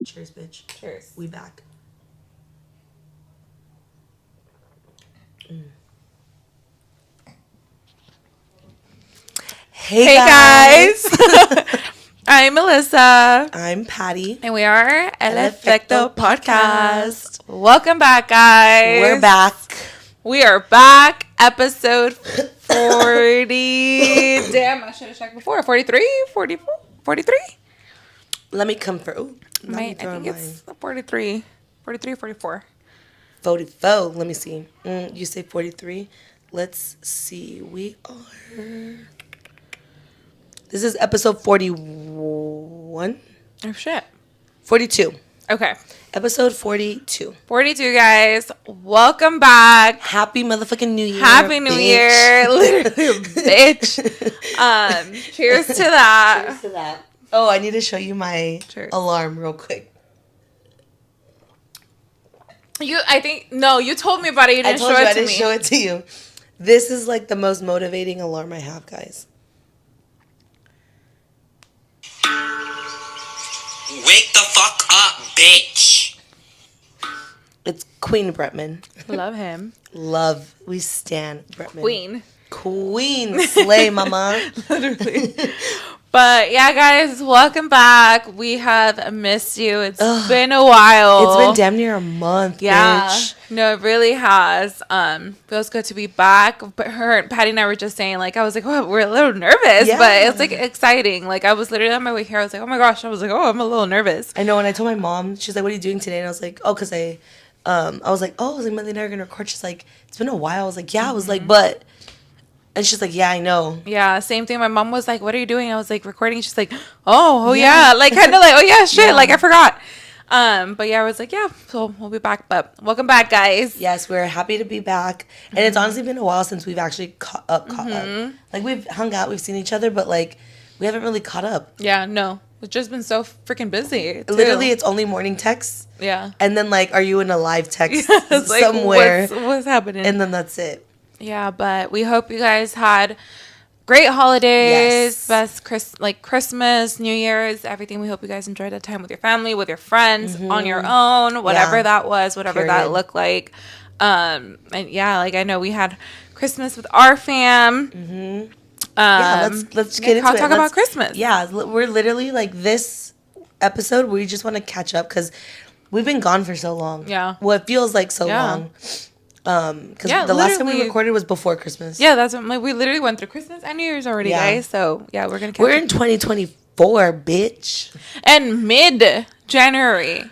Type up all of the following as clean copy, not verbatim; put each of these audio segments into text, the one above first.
Cheers, bitch. Cheers. We back. Hey guys. guys. I'm Melissa. I'm Patty. And we are El Efecto Efecto Podcast. Welcome back, guys. We're back. We are back. Episode 40. Damn, I should have checked before. 43? 44? 43? Let me come through. I think it's 43. 43, 44. 44. Let me see. You say 43. Let's see. We are... This is episode 41? Oh, shit. 42. Okay. Episode 42. 42, guys. Welcome back. Happy motherfucking New Year. Happy New Year. Literally, bitch. Cheers to that. Cheers to that. Oh, I need to show you my alarm real quick. You told me about it. You didn't show it to me. I didn't show it to you. This is like the most motivating alarm I have, guys. Wake the fuck up, bitch. It's Queen Bretman. Love him. Love. We stan Bretman. Queen. Slay, mama. Literally. But yeah, guys, welcome back. We have missed you. It's been a while. It's been damn near a month, bitch. No, it really has. Feels good to be back. But Patty and I were just saying, like, I was like, oh, we're a little nervous, but it's like exciting. Like, I was literally on my way here. I was like, oh my gosh. I was like, oh, I'm a little nervous. I know. And I told my mom, she's like, what are you doing today? And I was like, oh, because I was like, Mely and I are going to record. She's like, it's been a while. I was like, yeah. I was like, but... And she's like, yeah, I know. Yeah, same thing. My mom was like, what are you doing? I was like, recording. She's like, oh yeah. Like, kind of like, oh yeah, shit. Yeah. Like, I forgot. But yeah, I was like, yeah, so we'll be back. But welcome back, guys. Yes, we're happy to be back. And it's honestly been a while since we've actually caught up. Like, we've hung out, we've seen each other, but like, we haven't really caught up. Yeah, no. We've just been so freaking busy. Too. Literally, it's only morning texts. Yeah. And then, like, are you in a live text somewhere? Like, what's happening? And then that's it. Yeah, but we hope you guys had great holidays, best Christmas, New Year's, everything. We hope you guys enjoyed that time with your family, with your friends, on your own, whatever that was, whatever that looked like. And yeah, like I know we had Christmas with our fam. Yeah, let's get into it. Talk about Christmas. Yeah, we're literally like this episode. We just want to catch up because we've been gone for so long. Yeah, well, it feels like so long. Because the last time we recorded was before Christmas. Yeah, that's what, like we literally went through Christmas and New Year's already, guys. So yeah, we're gonna. We're in 2024, bitch, and mid-January,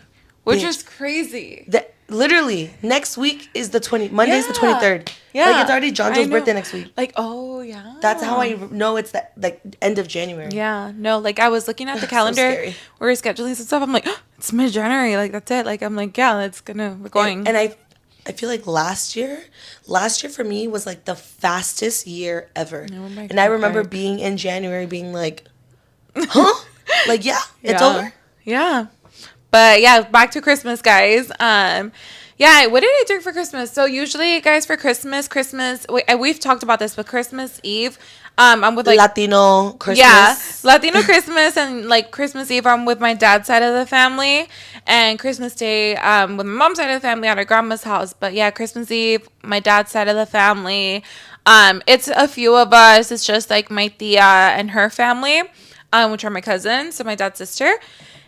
which is crazy. Literally next week is the Monday's the 23rd. Yeah, like it's already John Joe's birthday next week. Like, oh yeah, that's how I know it's that like end of January. Yeah, no, like I was looking at the calendar. So we were scheduling some stuff. I'm like, oh, it's mid-January. Like that's it. Like I'm like, yeah, we're going. And I feel like last year for me was like the fastest year ever. Oh my God, and I remember being in January being like, huh? Like, yeah, it's over. Yeah. But yeah, back to Christmas, guys. Yeah, what did I do for Christmas? So usually, guys, for Christmas, we've talked about this, but Christmas Eve, I'm with like Latino Christmas. Yeah, Latino Christmas and like Christmas Eve, I'm with my dad's side of the family, and Christmas Day, with my mom's side of the family at our grandma's house. But yeah, Christmas Eve, my dad's side of the family. It's a few of us. It's just like my tia and her family, which are my cousins, so my dad's sister.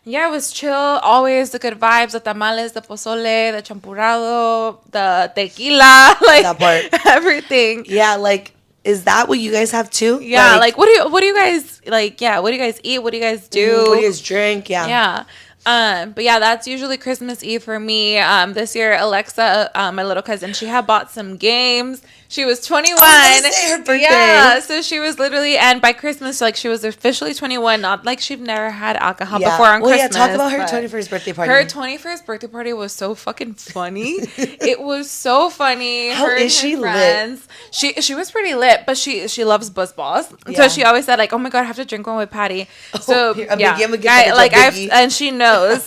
Yeah, it was chill. Always the good vibes, the tamales, the pozole, the champurrado, the tequila, like that part. Everything. Yeah, like, is that what you guys have too? Yeah, like what do you guys like? Yeah, what do you guys eat? What do you guys do? What do you guys drink? Yeah. Yeah. But yeah, that's usually Christmas Eve for me. This year, Alexa, my little cousin, she had bought some games. She was 21. Her birthday. Yeah, so she was literally, and by Christmas, like she was officially 21. Not like she'd never had alcohol before on Christmas. Yeah, talk about her 21st birthday party. Her 21st birthday party was so fucking funny. It was so funny. How is she lit? She was pretty lit, but she loves Buzz Balls. Yeah. So she always said like, oh my God, I have to drink one with Patty. So and she knows.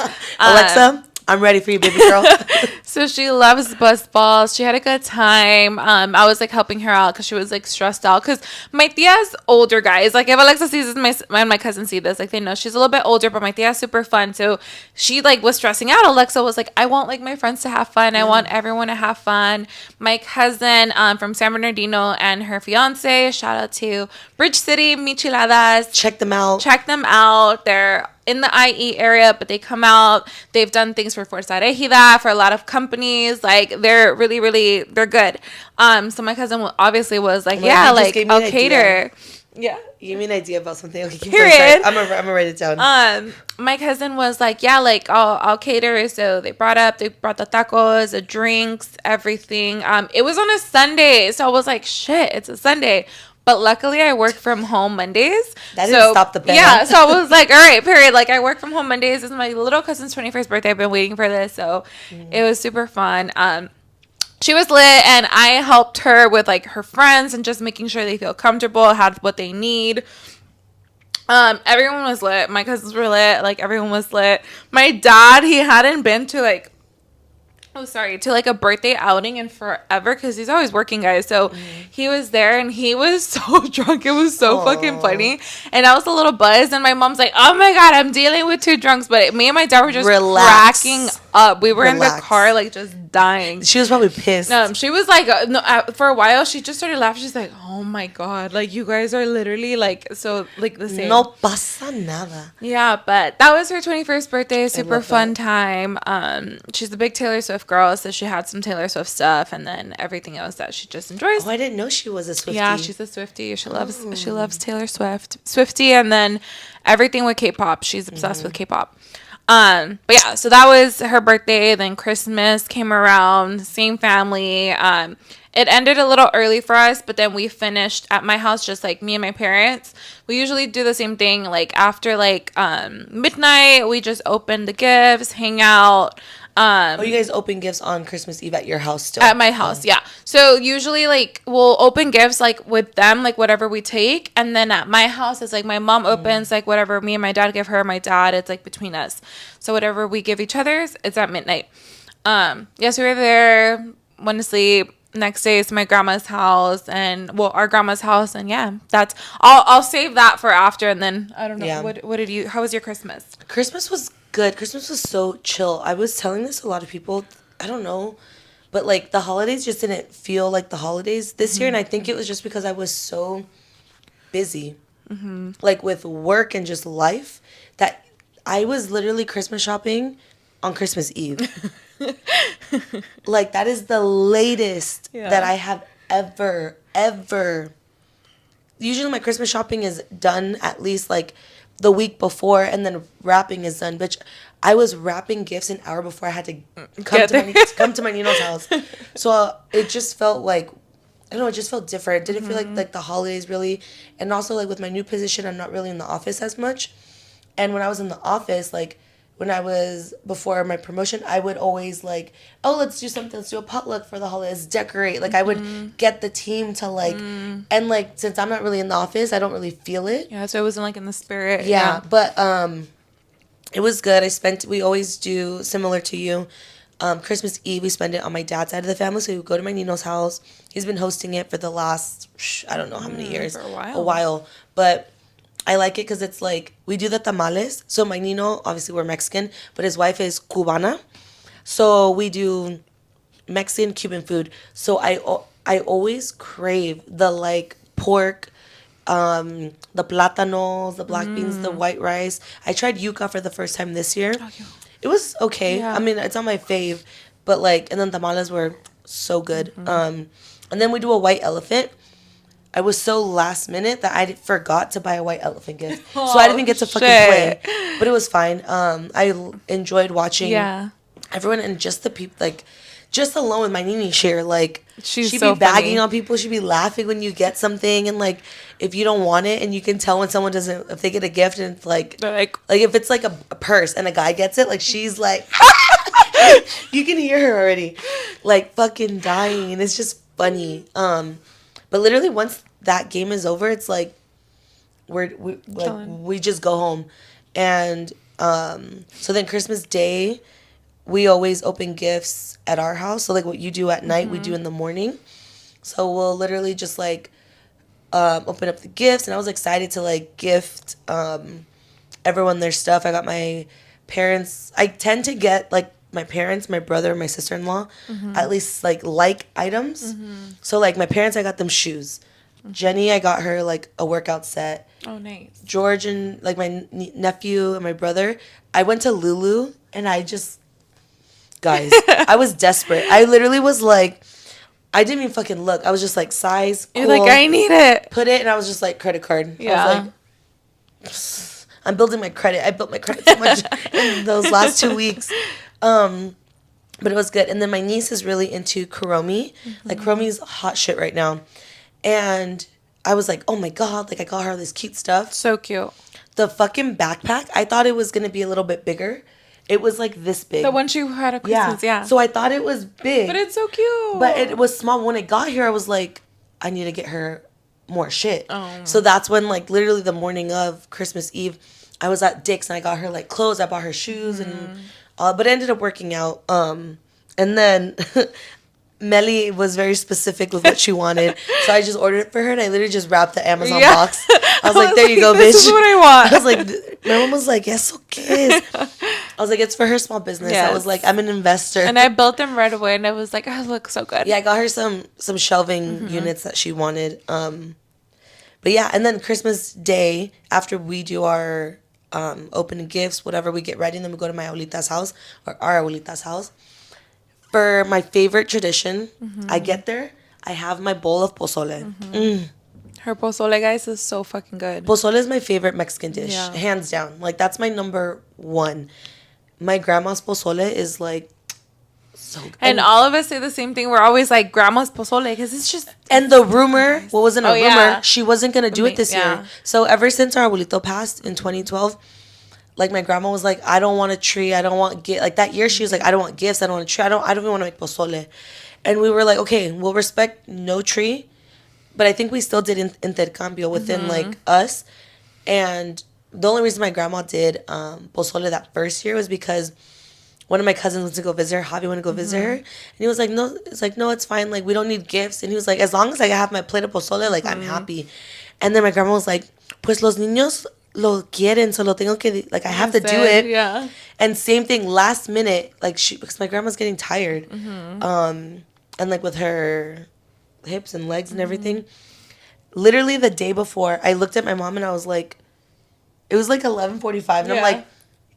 I'm ready for you, baby girl. So she loves bus balls. She had a good time. I was like helping her out because she was like stressed out. Because my tia's older guys. Like if Alexa sees this, my cousin see this. Like they know she's a little bit older, but my tia's super fun. So she like was stressing out. Alexa was like, I want like my friends to have fun. I want everyone to have fun. My cousin from San Bernardino and her fiance. Shout out to Bridge City Micheladas. Check them out. Check them out. They're in the IE area, but they come out. They've done things for Fuerza Regida, for a lot of companies. Like they're really, really, they're good. So my cousin obviously was like, yeah, like I'll cater. Yeah, you gave me an idea about something. Okay, period. I'm gonna write it down. My cousin was like, yeah, like I'll cater. So they brought the tacos, the drinks, everything. It was on a Sunday, so I was like, shit, it's a Sunday. But luckily, I work from home Mondays. That didn't stop the band. Yeah, so I was like, all right, period. Like, I work from home Mondays. This is my little cousin's 21st birthday. I've been waiting for this. So it was super fun. She was lit, and I helped her with, like, her friends and just making sure they feel comfortable, had what they need. Everyone was lit. My cousins were lit. Like, everyone was lit. My dad, he hadn't been to, like, to like a birthday outing in forever because he's always working, guys. So he was there and he was so drunk. It was so fucking funny. And I was a little buzzed and my mom's like, oh my God, I'm dealing with two drunks. But me and my dad were just cracking up. We were in the car like just dying. She was probably pissed. No, she was like, for a while she just started laughing. She's like, oh my God, like you guys are literally like so like the same. No pasa nada. Yeah, but that was her 21st birthday. Super fun time. She's a big Taylor Swift girl, so she had some Taylor Swift stuff and then everything else that she just enjoys. Oh, I didn't know she was a Swiftie. Yeah, she's a Swiftie. She loves Taylor Swift. Swiftie, and then everything with K-pop. She's obsessed with K-pop. But yeah, so that was her birthday. Then Christmas came around, same family. It ended a little early for us, but then we finished at my house, just like me and my parents. We usually do the same thing, like after like midnight, we just open the gifts, hang out. You guys open gifts on Christmas Eve at your house still? At my house, yeah. So usually, like, we'll open gifts, like, with them, like, whatever we take. And then at my house, it's, like, my mom opens, like, whatever me and my dad give her. My dad, it's, like, between us. So whatever we give each other's, it's at midnight. Yes, we were there, went to sleep. Next day is my grandma's house. And, well, our grandma's house. And, yeah, that's... I'll save that for after. And then, I don't know. Yeah. What did you... How was your Christmas? Christmas was good. Christmas was so chill. I was telling this to a lot of people. I don't know, but like the holidays just didn't feel like the holidays this year, and I think it was just because I was so busy, like with work and just life, that I was literally Christmas shopping on Christmas Eve. Like that is the latest that I have ever. Usually my Christmas shopping is done at least like the week before, and then wrapping is done. Bitch, I was wrapping gifts an hour before I had to come to my Nino's house. So it just felt like, I don't know, it just felt different. It didn't feel like the holidays really. And also like with my new position, I'm not really in the office as much. And when I was in the office, like when I was before my promotion, I would always like, oh, let's do something. Let's do a potluck for the holidays. Decorate. Like I would get the team to like, and like since I'm not really in the office, I don't really feel it. Yeah, so it wasn't like in the spirit. Yeah, but it was good. We always do similar to you. Christmas Eve, we spend it on my dad's side of the family. So we go to my Nino's house. He's been hosting it for the last, I don't know how many years. For a while. But I like it because it's like, we do the tamales. So my Nino, obviously we're Mexican, but his wife is Cubana. So we do Mexican, Cuban food. So I always crave the like pork, the plátanos, the black beans, the white rice. I tried yuca for the first time this year. It was okay. Yeah. I mean, it's not my fave, but like, and then tamales were so good. And then we do a white elephant. I was so last minute that I forgot to buy a white elephant gift. So I didn't even get to fucking play. But it was fine. I enjoyed watching everyone, and just the people, like, just alone with my Nini share, like, she'd so be bagging on people. She'd be laughing when you get something. And, like, if you don't want it, and you can tell when someone doesn't, if they get a gift and it's like if it's like a purse and a guy gets it, like, she's like, you can hear her already, like, fucking dying. And it's just funny. But literally once that game is over, it's like we just go home. And so then Christmas Day, we always open gifts at our house. So like what you do at night, we do in the morning. So we'll literally just like open up the gifts, and I was excited to like gift everyone their stuff. I got my parents. I tend to get like my parents, my brother, my sister-in-law, at least like items. So like my parents, I got them shoes. Jenny, I got her like a workout set. Oh, nice. George and like my nephew and my brother, I went to Lulu and I just, guys, I was desperate. I literally was like, I didn't even fucking look. I was just like, size, cool. You're like, I need it. Put it, and I was just like, credit card. Yeah. I was like, I'm building my credit. I built my credit so much in those last 2 weeks. But it was good. And then my niece is really into Kuromi. Like, Kuromi's hot shit right now. And I was like, oh my God, like I got her this cute stuff. So cute. The fucking backpack, I thought it was going to be a little bit bigger. It was like this big. The one she had at Christmas, yeah. So I thought it was big. But it's so cute. But it was small. When it got here, I was like, I need to get her more shit. Oh. So that's when, like, literally the morning of Christmas Eve, I was at Dick's and I got her like clothes. I bought her shoes and but it ended up working out. And then Mely was very specific with what she wanted, so I just ordered it for her, and I literally just wrapped the Amazon box. I was like, "There you go, bitch." This is what I want. I was like, my mom was like, "Yes, okay." I was like, "It's for her small business." Yes. I was like, "I'm an investor," And I built them right away, and I was like, "Oh, it looks so good." yeah, I got her some shelving units that she wanted. But yeah, and then Christmas Day, after we do our opening gifts, whatever, we get ready, and then we go to my abuelita's house, or our abuelita's house. For my favorite tradition, I get there, I have my bowl of pozole. Her pozole, guys, is so fucking good. Pozole is my favorite Mexican dish, Yeah. hands down. Like, that's my number one. My grandma's pozole is like so good. And all of us say the same thing. We're always like, grandma's pozole, because it's just... And the rumor, what wasn't a rumor, yeah. she wasn't going to do it this Yeah. year. So ever since our abuelito passed in 2012, like, my grandma was like, I don't want a tree. I don't want gifts. Like, that year, she was like, I don't want gifts. I don't want a tree. I don't even want to make pozole. And we were like, okay, we'll respect no tree. But I think we still did intercambio within, like, us. And the only reason my grandma did pozole that first year was because one of my cousins went to go visit her. Javi went to go visit her. And he was like, no, it's fine. Like, we don't need gifts. And he was like, as long as I have my plate of pozole, like, I'm happy. And then my grandma was like, pues los niños lo quieren, so lo tengo que, like, I have to do it. Yeah. And same thing, last minute, like, because my grandma's getting tired. And, like, with her hips and legs and everything. Literally the day before, I looked at my mom and I was like, it was like 11:45. And I'm like,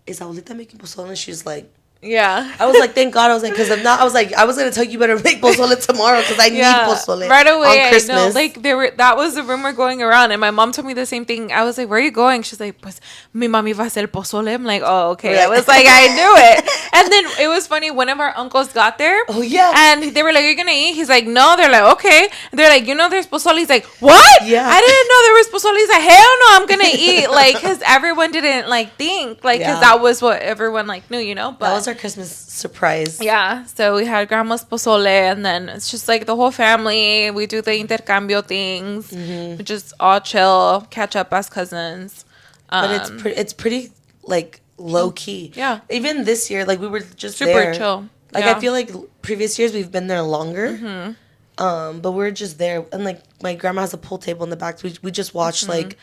is abuelita making pozole? And she's like, Yeah. I was like, thank God. I was like, because if not, I was like, I was going to tell you better make pozole tomorrow because I need pozole right away. on Christmas. I know. Like, that was the rumor going around. And my mom told me the same thing. I was like, where are you going? She's like, pues, mi mami va a hacer pozole. I'm like, oh, okay. Right. I was like, I knew it. And then it was funny. One of our uncles got there. Oh, yeah. And they were like, you're going to eat? He's like, no. They're like, okay. They're like, there's pozole. He's like, what? Yeah. I didn't know there was pozole. He's like, hell no, I'm going to eat. Like, because everyone didn't, like, think. Like, because that was what everyone, like, knew, But that was our Christmas surprise. yeah, so we had grandma's pozole, and then it's just like the whole family. We do the intercambio things. We just all chill, catch up as cousins. But it's pretty like low key. Yeah. Even this year, like we were just Super there. chill. Like Yeah. I feel like previous years we've been there longer. But we're just there, and like my grandma has a pool table in the back. So we just watched like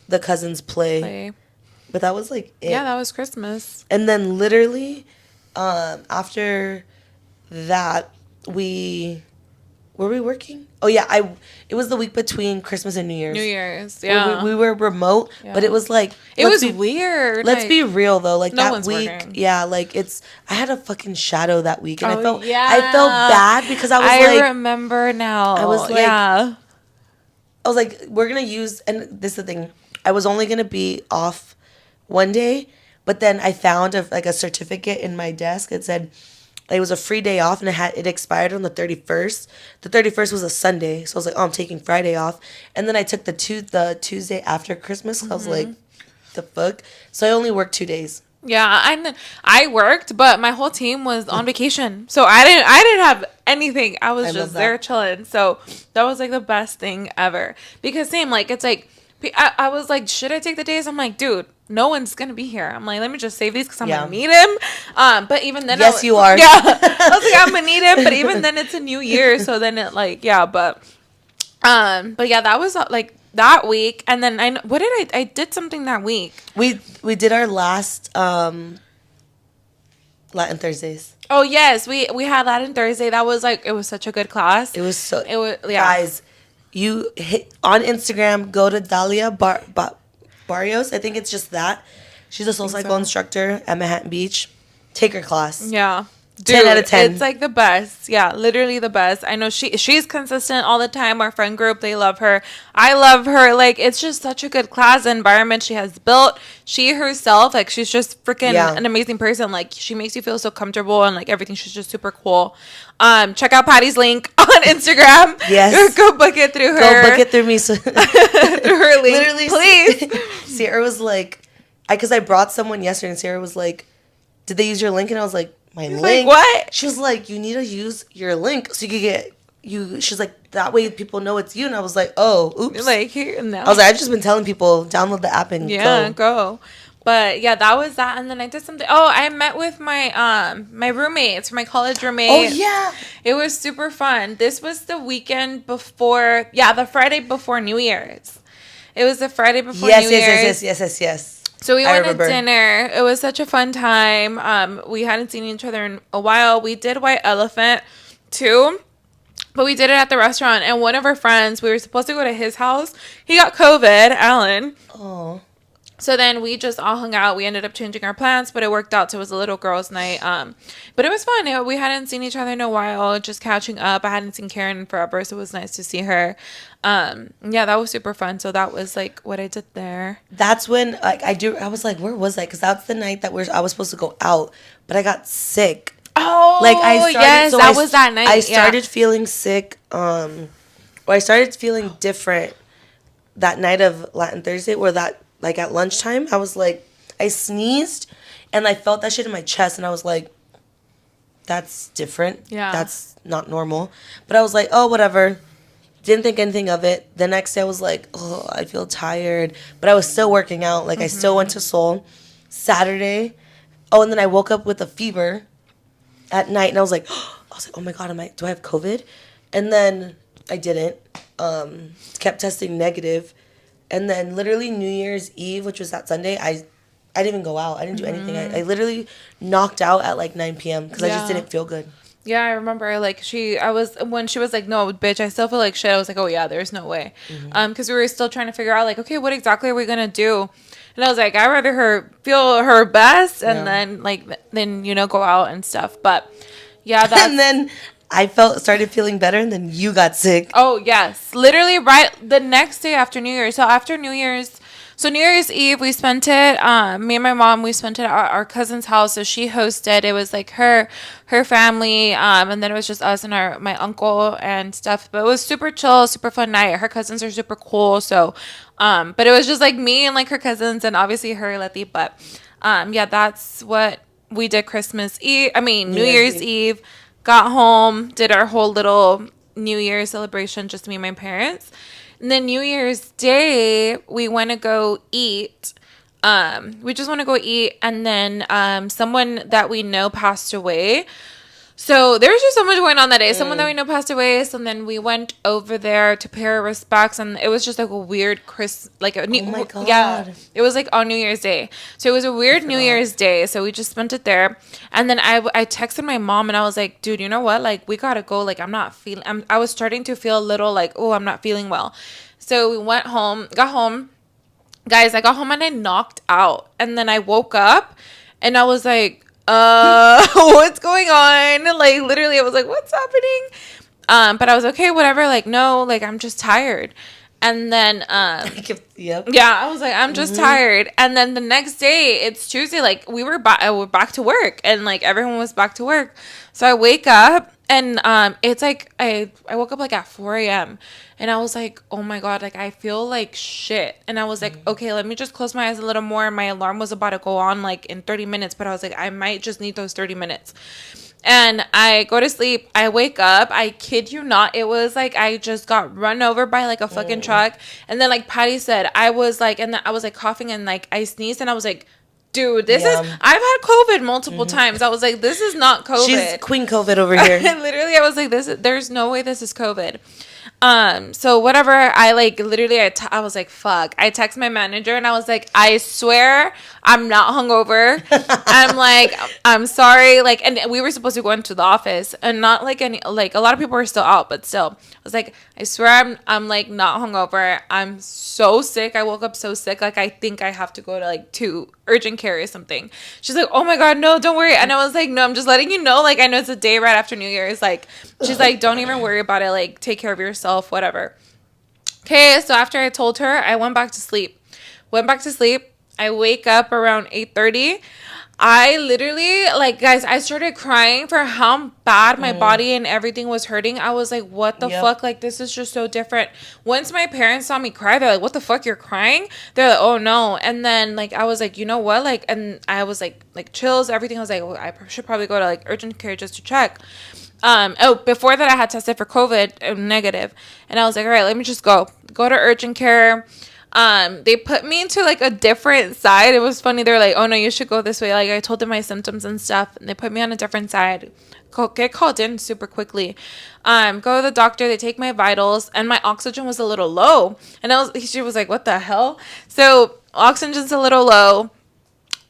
the cousins play. But that was like it. Yeah, that was Christmas. And then literally, after that, were we working? Oh yeah, it was the week between Christmas and New Year's. New Year's, yeah. We were remote, but it was like It was weird. Let's be real though, like no that one's week, working. yeah, like I had a fucking shadow that week, and I felt yeah. bad because I was I remember now. I was like, yeah. I was like, we're gonna use, and this is the thing, I was only gonna be off one day, but then I found a certificate in my desk. It said it was a free day off, and it expired on the 31st. The 31st was a Sunday, so I was like, oh, I'm taking Friday off. And then I took the Tuesday after Christmas. I was like, the fuck? So I only worked 2 days. Yeah, and I worked, but my whole team was on vacation, so I didn't have anything. I was just there chilling. So that was like the best thing ever, because same, like, it's like I was like, should I take the days? I'm like, dude, no one's gonna be here. I'm like, let me just save these because I'm Yeah. gonna need him. But even then, Yes, you are. Yeah, I was like, I'm gonna need him. But even then, it's a new year, so then it like, yeah. But yeah, that was like that week, and then what did I did something that week. We did our last Latin Thursdays. Oh yes, we had Latin Thursday. That was like, it was such a good class. It was so. It was, yeah. Guys, you hit on Instagram. Go to Dalia Barrios. I think it's just that. She's a soul cycle instructor at Manhattan Beach. Take her class. Yeah. Dude, 10 out of 10. It's like the best. Yeah, literally the best. I know she's consistent all the time. Our friend group, they love her. I love her. Like, it's just such a good class environment she has built. She herself, like, she's just freaking an amazing person. Like, she makes you feel so comfortable and like everything. She's just super cool. Check out Patty's link on Instagram. Yes. Go book it through her. Go book it through me. So through her link. Literally, Please. Sierra was like, because I brought someone yesterday, and Sierra was like, did they use your link? And I was like, my link? Like, what? She was like, you need to use your link so you can get you. She's like, that way people know it's you. And I was like, oh, oops. Like, here, no. I was like, I've just been telling people, download the app and go. But yeah, that was that. And then I did something. Oh, I met with my my roommates, my college roommates. Oh, yeah. It was super fun. This was the weekend before, the Friday before New Year's. It was the Friday before New Year's. Yes. So we went to dinner. It was such a fun time. We hadn't seen each other in a while. We did White Elephant too, but we did it at the restaurant. And one of our friends, we were supposed to go to his house. He got COVID, Alan. Oh. So then we just all hung out. We ended up changing our plans, but it worked out. So it was a little girls' night. But it was fun. We hadn't seen each other in a while, just catching up. I hadn't seen Karen in forever, so it was nice to see her. Yeah, that was super fun. So that was like what I did there. That's when I was like, where was I? Because that's the night that I was supposed to go out, but I got sick. Oh, like I started, yes, that was that night. I started feeling sick, or I started feeling different that night of Latin Thursday, or that like at lunchtime, I was like, I sneezed, and I felt that shit in my chest, and I was like, that's different. Yeah, that's not normal. But I was like, oh, whatever. Didn't think anything of it. The next day, I was like, oh, I feel tired, but I was still working out. Like I still went to Seoul. Saturday, and then I woke up with a fever at night, and I was like, oh my god, do I have COVID? And then I didn't. Kept testing negative, and then literally New Year's Eve, which was that Sunday, I didn't even go out. I didn't do anything. I literally knocked out at like 9 p.m. because I just didn't feel good. Yeah, I remember like when she was like, no, bitch, I still feel like shit. I was like, oh yeah, there's no way. Because we were still trying to figure out like, okay, what exactly are we going to do? And I was like, I'd rather her feel her best and then go out and stuff. But yeah, and then I started feeling better, and then you got sick. Oh, yes. Literally right the next day after New Year's. So after New Year's Eve, we spent it, me and my mom, we spent it at our cousin's house. So she hosted. It was like her family, and then it was just us and my uncle and stuff. But it was super chill, super fun night. Her cousins are super cool. So, but it was just like me and like her cousins and obviously her, Letty. But, yeah, that's what we did New Year's Eve. Got home, did our whole little New Year's celebration, just me and my parents. And then New Year's Day, we went to go eat. We just want to go eat. And then someone that we know passed away. So there was just so much going on that day. Someone that we know passed away. So then we went over there to pay our respects. And it was just like a weird oh my God. Yeah, it was like on New Year's Day. So it was a weird New Year's Day. So we just spent it there. And then I texted my mom and I was like, dude, you know what? Like, we got to go. Like, I was starting to feel a little like, oh, I'm not feeling well. So we got home. Guys, I got home and I knocked out. And then I woke up and I was like, what's going on? Like, literally, I was like, what's happening? But I was okay, whatever. Like, no, like, I'm just tired. And then, yep. Yeah, I was like, I'm just tired. And then the next day, it's Tuesday. Like, we're back to work, and like everyone was back to work. So I wake up, and it's like I woke up like at 4 a.m. and I was like, oh my God, like I feel like shit. And I was like, okay, let me just close my eyes a little more. My alarm was about to go on like in 30 minutes, but I was like, I might just need those 30 minutes. And I go to sleep. I wake up. I kid you not. It was like I just got run over by like a fucking truck. And then like Patty said, I was like, and then I was like coughing and like I sneezed and I was like, dude, this is, I've had COVID multiple times. I was like, this is not COVID. She's Queen COVID over here. Literally, I was like, there's no way this is COVID. So whatever, I like literally I was like, fuck. I text my manager and I was like, I swear I'm not hungover. I'm like, I'm sorry. Like, and we were supposed to go into the office and not like any, like a lot of people were still out, but still I was like, I swear I'm like not hungover. I'm so sick. I woke up so sick. Like, I think I have to go to like to urgent care or something. She's like, oh my God, no, don't worry. And I was like, no, I'm just letting you know. Like, I know it's a day right after New Year's. Like, she's like, don't even worry about it. Like, take care of yourself, whatever. Okay, so after I told her, I went back to sleep. I wake up around 8:30. I literally, like, guys, I started crying for how bad my body and everything was hurting. I was like, what the fuck? Like, this is just so different. Once my parents saw me cry, they're like, what the fuck? You're crying? They're like, oh, no. And then, like, I was like, you know what? Like, and I was like chills, everything. I was like, well, I should probably go to, like, urgent care just to check. Before that, I had tested for COVID, negative. And I was like, all right, let me just go to urgent care. They put me into like a different side. It was funny. They're like, oh no, you should go this way. Like, I told them my symptoms and stuff, and they put me on a different side. Get called in super quickly. Go to the doctor. They take my vitals, and my oxygen was a little low. And she was like, what the hell? So oxygen's a little low.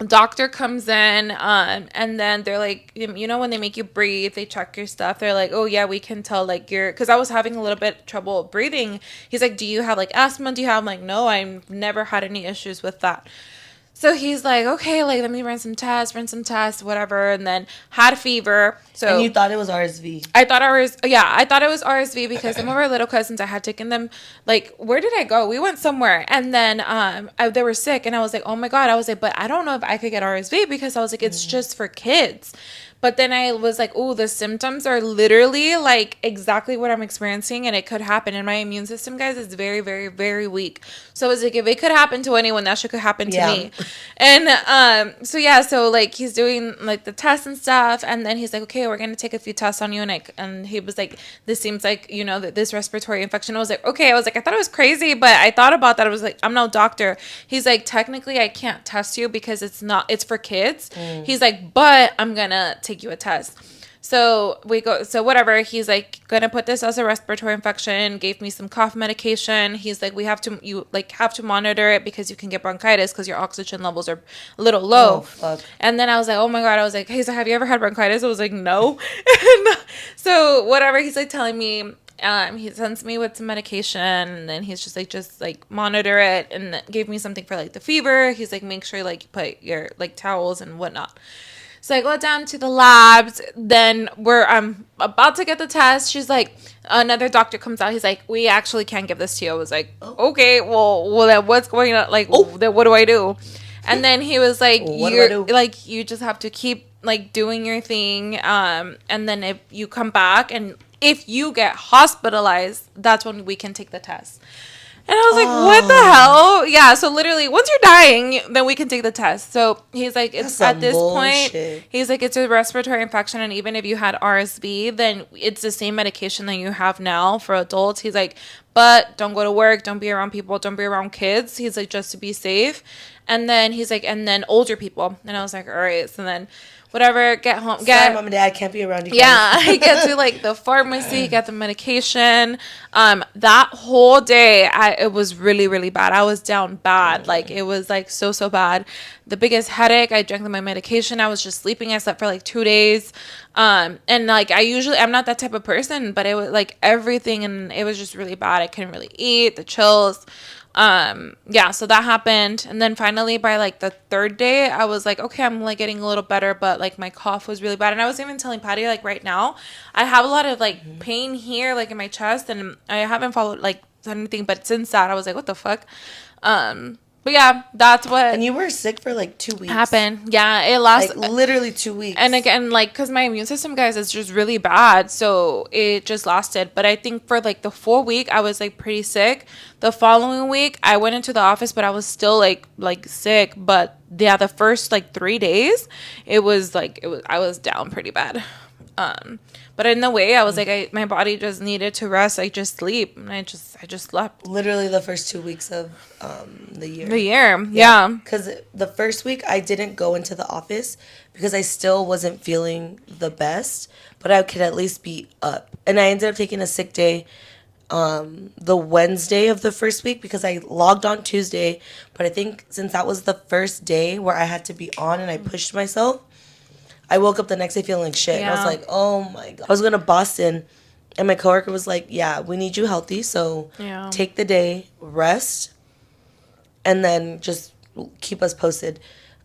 Doctor comes in, and then they're like, you know, when they make you breathe, they check your stuff. They're like, oh yeah, we can tell, like, because I was having a little bit trouble breathing. He's like, do you have like asthma? Do you have? I'm like, no, I've never had any issues with that. So he's like, okay, like, let me run some tests, whatever. And then had a fever. So and you thought it was RSV? I thought it was RSV because some of our little cousins, I had taken them, like, where did I go? We went somewhere. And then they were sick. And I was like, oh my God. I was like, but I don't know if I could get RSV because I was like, it's just for kids. But then I was like, oh, the symptoms are literally like exactly what I'm experiencing, and it could happen. And my immune system, guys, is very, very, very weak. So I was like, if it could happen to anyone, that shit could happen to me. And so like he's doing like the tests and stuff, and then he's like, okay, we're gonna take a few tests on you, and he was like, this seems like, you know, this respiratory infection. I was like, okay. I was like, I thought it was crazy, but I thought about that. I was like, I'm no doctor. He's like, technically, I can't test you because it's for kids. He's like, but I'm gonna take you a test. So whatever, he's like gonna put this as a respiratory infection, gave me some cough medication. He's like, you have to monitor it because you can get bronchitis because your oxygen levels are a little low. Oh, fuck. And then I was like, oh my God. I was like, hey, so have you ever had bronchitis? I was like, no. So whatever, he's like telling me, he sends me with some medication, and then he's just like monitor it, and gave me something for like the fever. He's like, make sure like you put your like towels and whatnot. So I go down to the labs. Then I'm about to get the test. She's like, another doctor comes out. He's like, we actually can't give this to you. I was like, okay, well, then what's going on? Like, then what do I do? And then he was like, you just have to keep like doing your thing. And then if you come back and if you get hospitalized, that's when we can take the test. And I was like, what the hell? Yeah, so literally, once you're dying, then we can take the test. So he's like, it's at this point, he's like, it's a respiratory infection. And even if you had RSV, then it's the same medication that you have now for adults. He's like, but don't go to work. Don't be around people. Don't be around kids. He's like, just to be safe. And then he's like, and then older people. And I was like, all right. So then whatever, get home. Sorry, mom and dad, can't be around you guys. Yeah, I get to like the pharmacy, get the medication. That whole day, it was really, really bad. I was down bad. Like, it was like so bad. The biggest headache. I drank my medication. I was just sleeping. I slept for like 2 days. And like I'm not that type of person, but it was like everything, and it was just really bad. I couldn't really eat, the chills. So that happened. And then finally by like the third day, I was like, okay, I'm like getting a little better, but like my cough was really bad. And I was even telling Patty, like, right now I have a lot of like pain here, like in my chest, and I haven't followed like anything, but since that I was like, what the fuck? But yeah, that's what. And you were sick for like 2 weeks. Happened. Yeah, it lasted like literally 2 weeks. And again, like, because my immune system, guys, is just really bad, so it just lasted. But I think for like the 4 week, I was like pretty sick. The following week, I went into the office, but I was still like sick. But yeah, the first like 3 days, I was down pretty bad. But in a way, I was like, my body just needed to rest. I just sleep, and I just slept. Literally the first 2 weeks of the year. Yeah. Because the first week I didn't go into the office because I still wasn't feeling the best, but I could at least be up. And I ended up taking a sick day the Wednesday of the first week because I logged on Tuesday, but I think since that was the first day where I had to be on and I pushed myself, I woke up the next day feeling like shit. And I was like, oh my God. I was going to Boston and my coworker was like, yeah, we need you healthy. So take the day, rest, and then just keep us posted.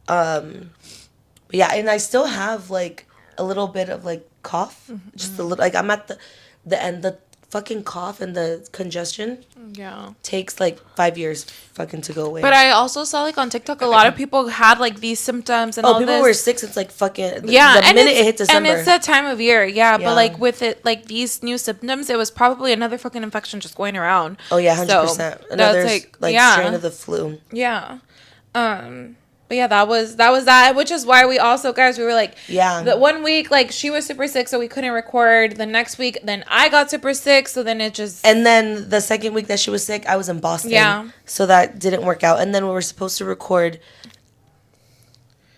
But yeah, and I still have like a little bit of like cough. Just a little, like I'm at the end, the fucking cough and the congestion takes like 5 years fucking to go away. But I also saw like on TikTok a lot of people had like these symptoms and all people this. were sick since like fucking the and minute it hit December. And it's that time of year, but like with it, like these new symptoms, it was probably another fucking infection just going around. Oh yeah, 100%. Another like strain of the flu. Yeah. But yeah, that was that, which is why we also, guys, we were like, the 1 week, like, she was super sick, so we couldn't record. The next week, then I got super sick, so then it just... And then the second week that she was sick, I was in Boston. Yeah. So that didn't work out. And then we were supposed to record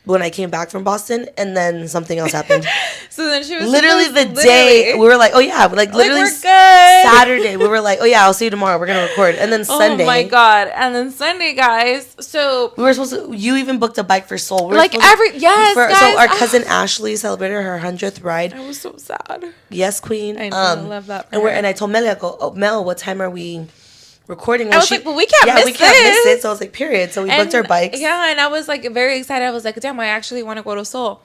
when I came back from Boston, and then something else happened. So then she was literally day we were like, oh yeah, like literally we're good. Saturday we were like, oh yeah, I'll see you tomorrow. We're gonna record, and then Sunday. Oh my God! And then Sunday, guys. So we were supposed to. You even booked a bike for Seoul. Like guys. So our cousin Ashley celebrated her 100th ride. I was so sad. Yes, Queen. I know. I love that. And I told Mely, I go, oh, Mel, what time are we recording? I was like, well, we can't miss it. So I was like, period. So we booked our bikes. Yeah, and I was like very excited. I was like, damn, I actually want to go to Seoul.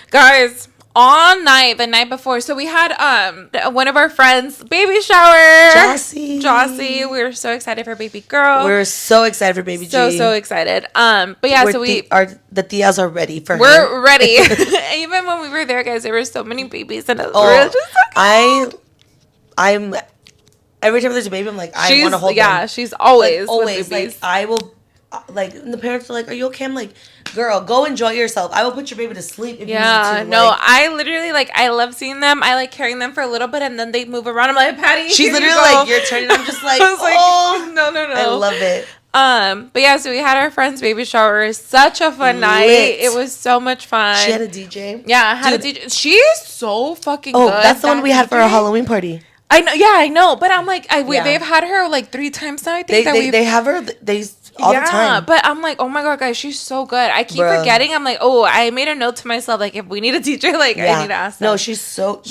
Guys, all night, the night before. So we had one of our friends' baby shower. Jossie. We were so excited for baby girl. We were so excited for baby G. So excited. But yeah, the tias are ready for her. We're ready. Even when we were there, guys, there were so many babies, and we were just like, I'm every time there's a baby, I'm like, I want to hold them. Yeah, she's always with babies. Like, I will, like, and the parents are like, are you okay? I'm like, girl, go enjoy yourself. I will put your baby to sleep if you need to. No, I literally, like, I love seeing them. I like carrying them for a little bit, and then they move around. I'm like, Patty, she's literally like, you're turning. I'm just like, oh. No. I love it. But yeah, so we had our friend's baby shower. Such a fun night. It was so much fun. She had a DJ. Yeah, I had a DJ. She is so fucking good. Oh, that's the one we had for our Halloween party. I know. Yeah, I know. But I'm like, they've had her like 3 times now. I think they have her. All the time. But I'm like, oh my God, guys, she's so good. I keep forgetting. I'm like, oh, I made a note to myself, like, if we need a teacher, like, I need to ask them. No, she's so,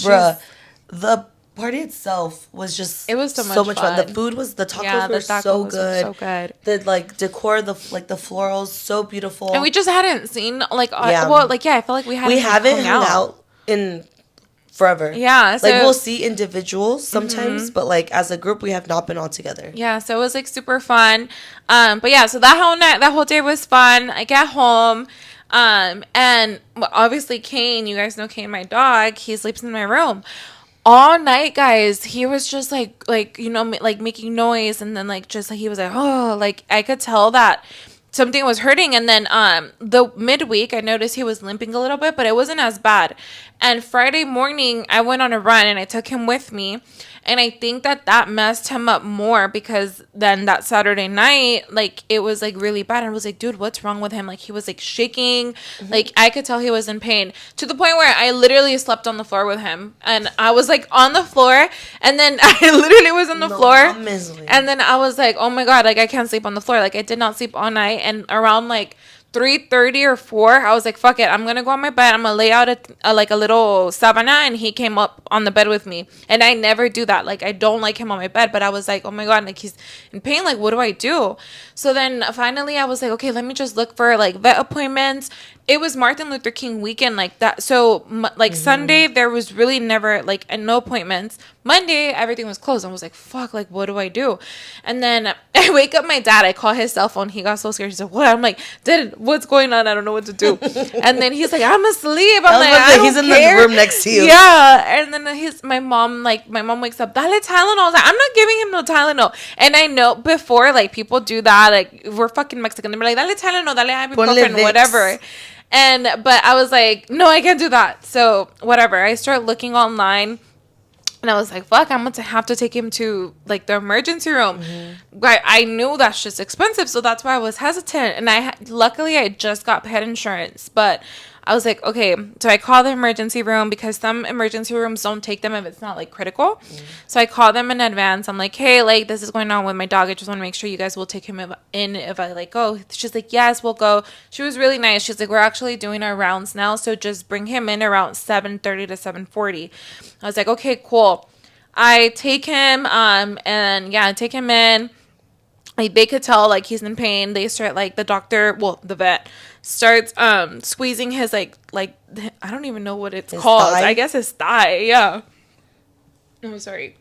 the party itself was just, it was so much fun. The food was, the tacos were so good. The, like, decor, the florals, so beautiful. And we just hadn't seen, like, I felt like we haven't hung out in forever. Yeah. So, like, we'll see individuals sometimes, but, like, as a group, we have not been all together. Yeah, so it was, like, super fun. But, yeah, so that whole day was fun. I got home, and obviously Kane, you guys know Kane, my dog, he sleeps in my room. All night, guys, he was just, like, you know, like, making noise, and then, like, just, like, he was like, oh, like, I could tell that something was hurting. And then the midweek I noticed he was limping a little bit, but it wasn't as bad. And Friday morning I went on a run and I took him with me, and I think that messed him up more, because then that Saturday night, like, it was like really bad. I was like, dude, what's wrong with him? Like, he was like shaking. Like, I could tell he was in pain, to the point where I literally slept on the floor with him, and I was like on the floor, and then I literally was on the floor, and then I was like, oh my God, like, I can't sleep on the floor. Like, I did not sleep all night. And around like 3:30 or 4, I was like, fuck it, I'm gonna go on my bed, I'm gonna lay out a little sabana. And he came up on the bed with me, and I never do that. Like, I don't like him on my bed, but I was like, oh my God, like, he's in pain, like, what do I do? So then finally I was like, okay, let me just look for like vet appointments. It was Martin Luther King weekend, like that. So like Sunday there was really never like no appointments. Monday everything was closed. I was like, fuck, like, what do I do? And then I wake up my dad. I call his cell phone. He got so scared. He said, what? I'm like, Dad, what's going on? I don't know what to do. And then he's like, I'm asleep. I'm like, I don't he's in care. the room next to you. Yeah. And then my mom wakes up, dale Tylenol. I was like, I'm not giving him no Tylenol. And I know before, like, people do that, like, we're fucking Mexican. They're like, dale Tylenol, dale ibuprofen, whatever. But I was like, no, I can't do that. So whatever. I start looking online. And I was like, fuck, I'm going to have to take him to, like, the emergency room. But I knew that's just expensive, so that's why I was hesitant. And luckily, I just got pet insurance. But I was like, okay. So I called the emergency room because some emergency rooms don't take them if it's not, like, critical. So I called them in advance. I'm like, hey, like, this is going on with my dog. I just want to make sure you guys will take him in if I, like, go. She's like, yes, we'll go. She was really nice. She's like, we're actually doing our rounds now, so just bring him in around 7:30 to 7:40. I was like, okay, cool. I take him, I take him in. Like, they could tell, like, he's in pain. They start, like, the vet starts squeezing his, like I don't even know what it's called. Thigh? I guess his thigh, yeah. I'm sorry.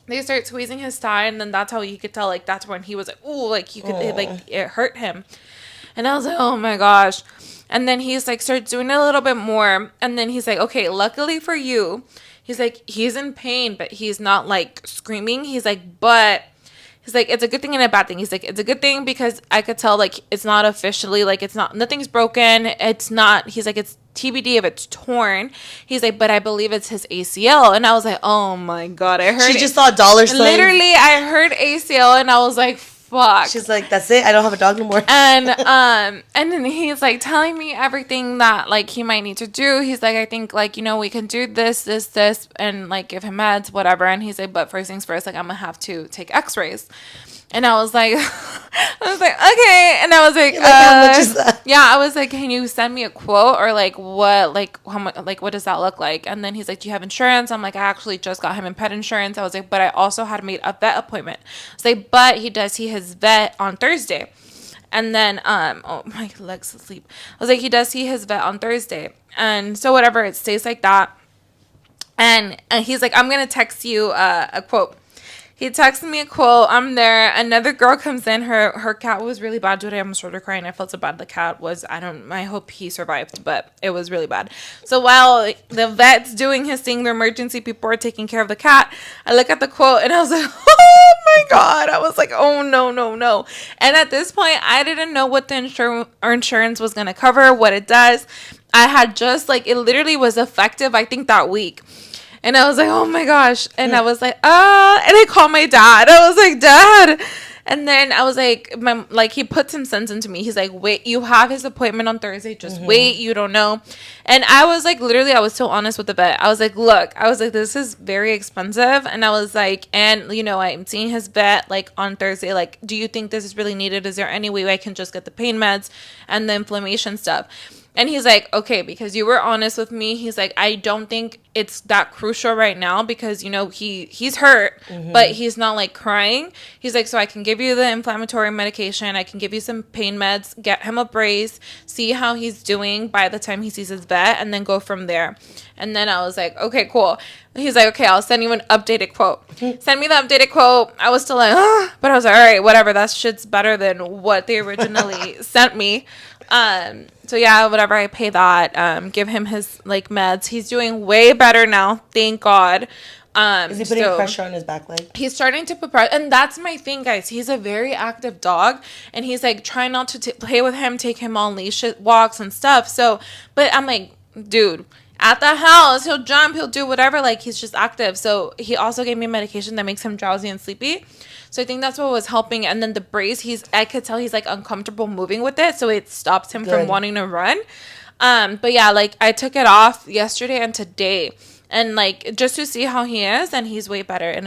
They start squeezing his thigh, and then that's how he could tell, like, that's when he was like, ooh, like, you could, it hurt him. And I was like, oh my gosh. And then he's like, starts doing a little bit more. And then he's like, okay, luckily for you, he's like, he's in pain, but he's not like screaming. He's like, it's a good thing and a bad thing. He's like, it's a good thing because I could tell, like, it's not officially, like, nothing's broken. It's not, he's like, it's TBD if it's torn. He's like, but I believe it's his ACL. And I was like, oh my God, I heard She just saw a dollar sign. Literally, I heard ACL and I was like, fuck. She's like, that's it. I don't have a dog no more. And then he's like telling me everything that, like, he might need to do. He's like, I think, like, you know, we can do this, and, like, give him meds, whatever. And he's like, but first things first, like, I'm gonna have to take x-rays. And I was like, okay. And I was like, how much is that? Yeah, I was like, can you send me a quote or, like, what, like, how much, like, what does that look like? And then he's like, do you have insurance? I'm like, I actually just got him in pet insurance. I was like, but I also had made a vet appointment. I was like, but he does see his vet on Thursday. And then, oh, my leg's asleep. I was like, he does see his vet on Thursday. And so whatever, it stays like that. And he's like, I'm going to text you a quote. He texted me a quote. I'm there. Another girl comes in. Her cat was really bad today. I almost started crying. I felt so bad. The cat was, I hope he survived, but it was really bad. So while the vet's doing his thing, the emergency people are taking care of the cat, I look at the quote and I was like, oh my God. I was like, oh no, no, no. And at this point, I didn't know what the insurance was going to cover, what it does. I had just, like, it literally was effective, I think, that week. And I was like, oh my gosh. And I was like, and I called my dad. I was like, Dad. And then I was like, he put some sense into me. He's like, wait, you have his appointment on Thursday. Just wait. You don't know. And I was like, literally, I was so honest with the vet. I was like, look, this is very expensive. And I was like, and, you know, I'm seeing his vet, like, on Thursday. Like, do you think this is really needed? Is there any way I can just get the pain meds and the inflammation stuff? And he's like, okay, because you were honest with me. He's like, I don't think it's that crucial right now because, you know, he's hurt, but he's not, like, crying. He's like, so I can give you the inflammatory medication. I can give you some pain meds, get him a brace, see how he's doing by the time he sees his vet, and then go from there. And then I was like, okay, cool. He's like, okay, I'll send you an updated quote. Send me the updated quote. I was still like, but I was like, all right, whatever. That shit's better than what they originally sent me. So yeah, whatever, I pay that, give him his, like, meds. He's doing way better now. Thank God. Is he putting pressure on his back leg? He's starting to put pressure. And that's my thing, guys. He's a very active dog. And he's, like, trying not to play with him, take him on leash walks and stuff. So, but I'm like, dude, at the house, he'll jump, he'll do whatever. Like, he's just active. So he also gave me medication that makes him drowsy and sleepy. So I think that's what was helping. And then the brace, I could tell he's, like, uncomfortable moving with it. So it stops him from wanting to run. But yeah, like, I took it off yesterday and today. And, like, just to see how he is. And he's way better. And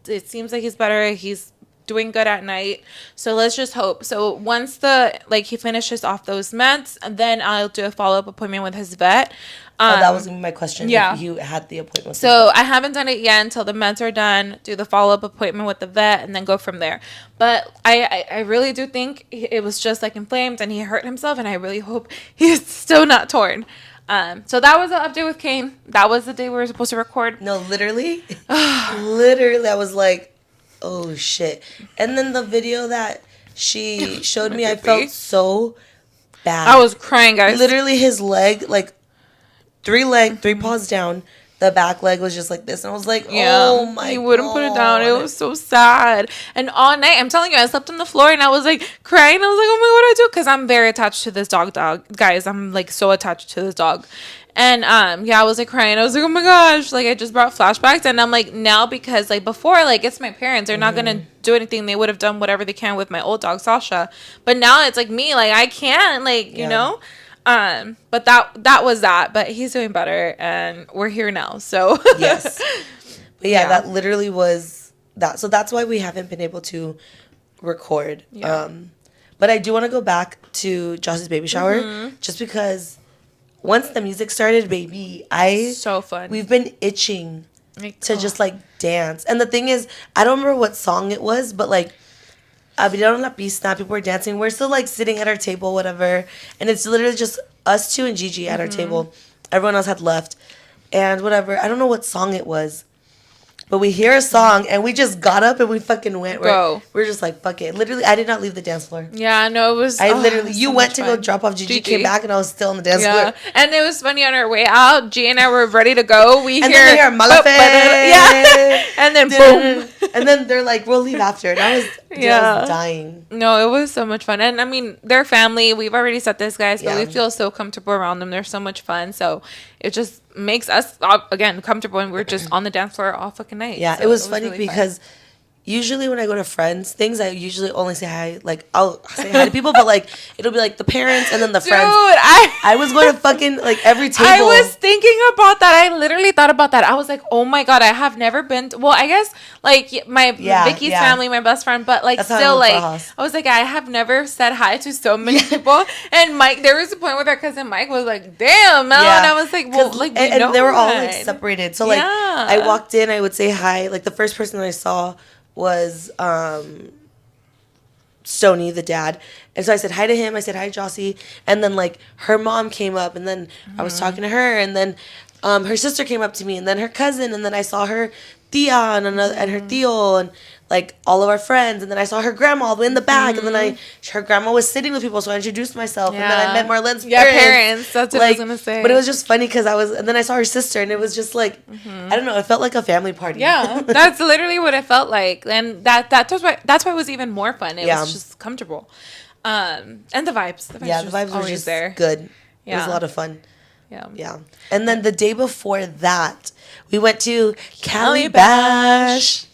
it seems like he's better. He's doing good at night. So let's just hope. So once he finishes off those meds, then I'll do a follow-up appointment with his vet. That was my question. Yeah. If you had the appointment. So I haven't done it yet until the meds are done, do the follow-up appointment with the vet, and then go from there. But I really do think it was just, like, inflamed and he hurt himself, and I really hope he's still not torn. So that was the update with Kane. That was the day we were supposed to record. No, literally. Literally, I was like, oh, shit. And then the video that she showed me, I felt so bad. I was crying, guys. Literally, his leg, like, three paws down. the back leg was just like this, and I was like, Yeah, oh my god, he wouldn't put it down. It was so sad. And all night, I'm telling you, I slept on the floor and I was like crying. I was like, oh my god, what do I do? Because I'm very attached to this dog, guys. I'm like so attached to this dog. And yeah, I was like crying. I was like, oh my gosh, like I just brought flashbacks. And I'm like, now, because like before, like it's my parents, they're not gonna do anything. They would have done whatever they can with my old dog Sasha, but now it's like me, like I can't, like you know. But that was that. But he's doing better, and we're here now. So yes, but yeah, that literally was that. So that's why we haven't been able to record. Yeah. But I do want to go back to Joss's baby shower, just because once the music started, baby, so fun. We've been itching to just like dance. And the thing is, I don't remember what song it was, but like Abrieron la pista, people were dancing. We're still like sitting at our table, whatever. And it's literally just us two and Gigi at our table. Everyone else had left. And whatever. I don't know what song it was. But we hear a song and we just got up and we fucking went. We're just like, fuck it. Literally, I did not leave the dance floor. Yeah, no, it was. You so went to go drop off Gigi, came back, and I was still on the dance floor. And it was funny on our way out. G and I were ready to go. Then they hear Malafe. Yeah. And then boom. And then they're like, we'll leave after. And I was dying. No, it was so much fun. And I mean, they're family. We've already said this, guys, but we feel so comfortable around them. They're so much fun. So it just makes us, again, comfortable. And we're just on the dance floor all fucking night. Yeah, so it was funny really because usually when I go to friends, things I usually only say hi. Like, I'll say hi to people, but like, it'll be like the parents and then the friends. I was going to fucking like every table. I was thinking about that. I literally thought about that. I was like, oh my god, I have never been to, well, I guess like my Vicky's family, my best friend, but like that's still like I was like, I have never said hi to so many people. And Mike, there was a point where our cousin Mike was like, damn, Mel. And I was like, well, like and they were all like separated. So like I walked in, I would say hi. Like the first person that I saw was Stoney, the dad. And so I said hi to him. I said hi to Jossie. And then like her mom came up and then I was talking to her. And then her sister came up to me and then her cousin. And then I saw her tia and her tío and like all of our friends. And then I saw her grandma all the way in the back. And then her grandma was sitting with people. So I introduced myself. And then I met Marlene's parents. That's what I was going to say. But it was just funny because and then I saw her sister and it was just like, I don't know. It felt like a family party. Yeah, that's literally what it felt like. And that's why it was even more fun. It was just comfortable. And the vibes. The vibes were just there. Good. Yeah. It was a lot of fun. Yeah. And then the day before that, we went to Calibash.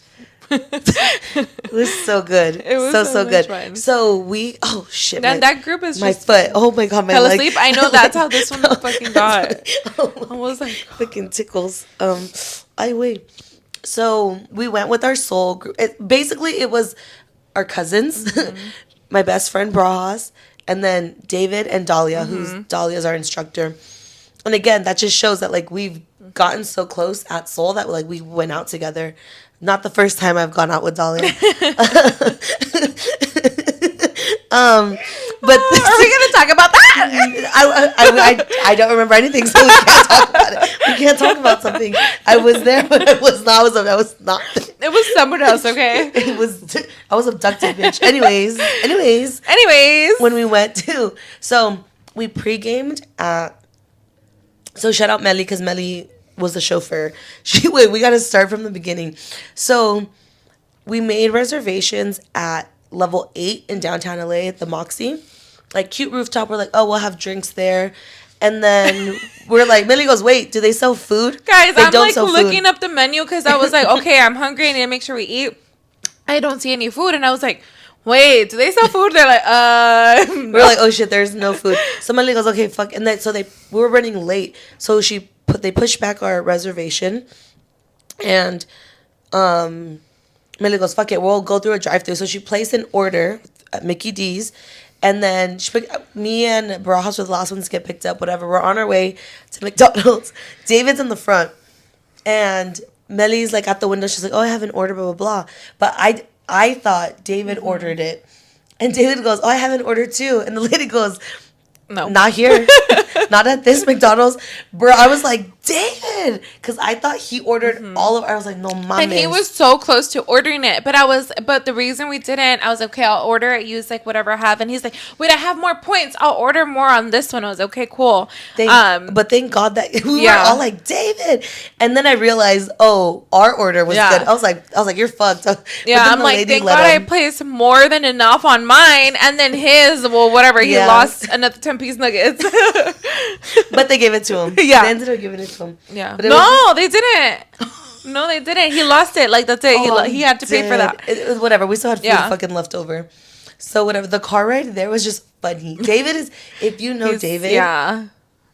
It was so good. It was so good. Fun. So oh shit. That group is my just foot. Oh my god, my leg. Asleep. I know that's how this one fucking got. I was like fucking tickles. I wait. So we went with our soul group. Basically, it was our cousins, my best friend Brajas, and then David and Dahlia, who's Dahlia's our instructor. And again, that just shows that like we've gotten so close at Soul that like we went out together. Not the first time I've gone out with Dahlia. But are we gonna talk about that? I don't remember anything, so we can't talk about it. We can't talk about something. I was there, but I was not. I was not. It was someone else. Okay. I was abducted, bitch. Anyways. When we went to, so we pre-gamed at. So shout out Mely because Mely was the chauffeur. We got to start from the beginning. So we made reservations at level 8 in downtown LA at the Moxie. Like cute rooftop. We're like, oh, we'll have drinks there. And then we're like, Mely goes, wait, do they sell food? Guys, I'm like looking up the menu because I was like, okay, I'm hungry. I need to make sure we eat. I don't see any food. And I was like, wait, do they sell food? They're like, no. We're like, oh shit, there's no food. So Mely goes, okay, fuck. And then we were running late. So they pushed back our reservation. And Mely goes, fuck it, we'll go through a drive-thru. So she placed an order at Mickey D's. And then me and Barajas were the last ones to get picked up, whatever. We're on our way to McDonald's. David's in the front. And Mely's like at the window. She's like, oh, I have an order, blah, blah, blah. But I thought David ordered it. And David goes, oh, I have an order too. And the lady goes, no, not here. Not at this McDonald's. Bro, I was like, David, because I thought he ordered all of. I was like, no, mames. And he was so close to ordering it, but the reason we didn't, I was like, okay, I'll order it, use like whatever I have, and he's like, wait, I have more points, I'll order more on this one. I was okay, cool. But thank God that we were all like, David, and then I realized, oh, our order was good. I was like, you're fucked. I'm like, thank God I placed more than enough on mine, and then his, well, whatever, he lost another 10-piece nuggets. But they gave it to him. Yeah, they ended up giving it to him. Yeah, but no, they didn't. No, they didn't. He lost it. Like, that's it. He had to pay for that. It was whatever. We still had food fucking left over. So whatever. The car ride there was just funny. David is, if you know David,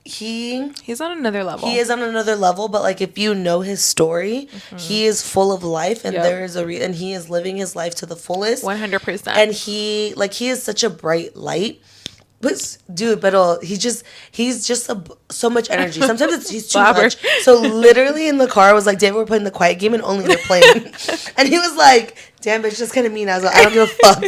he's on another level. He is on another level. But like, if you know his story, he is full of life, and there is and he is living his life to the fullest. 100%. And he is such a bright light. But dude, he's just so much energy. Sometimes he's too much. So literally in the car, I was like, David, we're playing the quiet game and only they're playing. And he was like, damn, bitch, that's kind of mean. I was like, I don't give a fuck.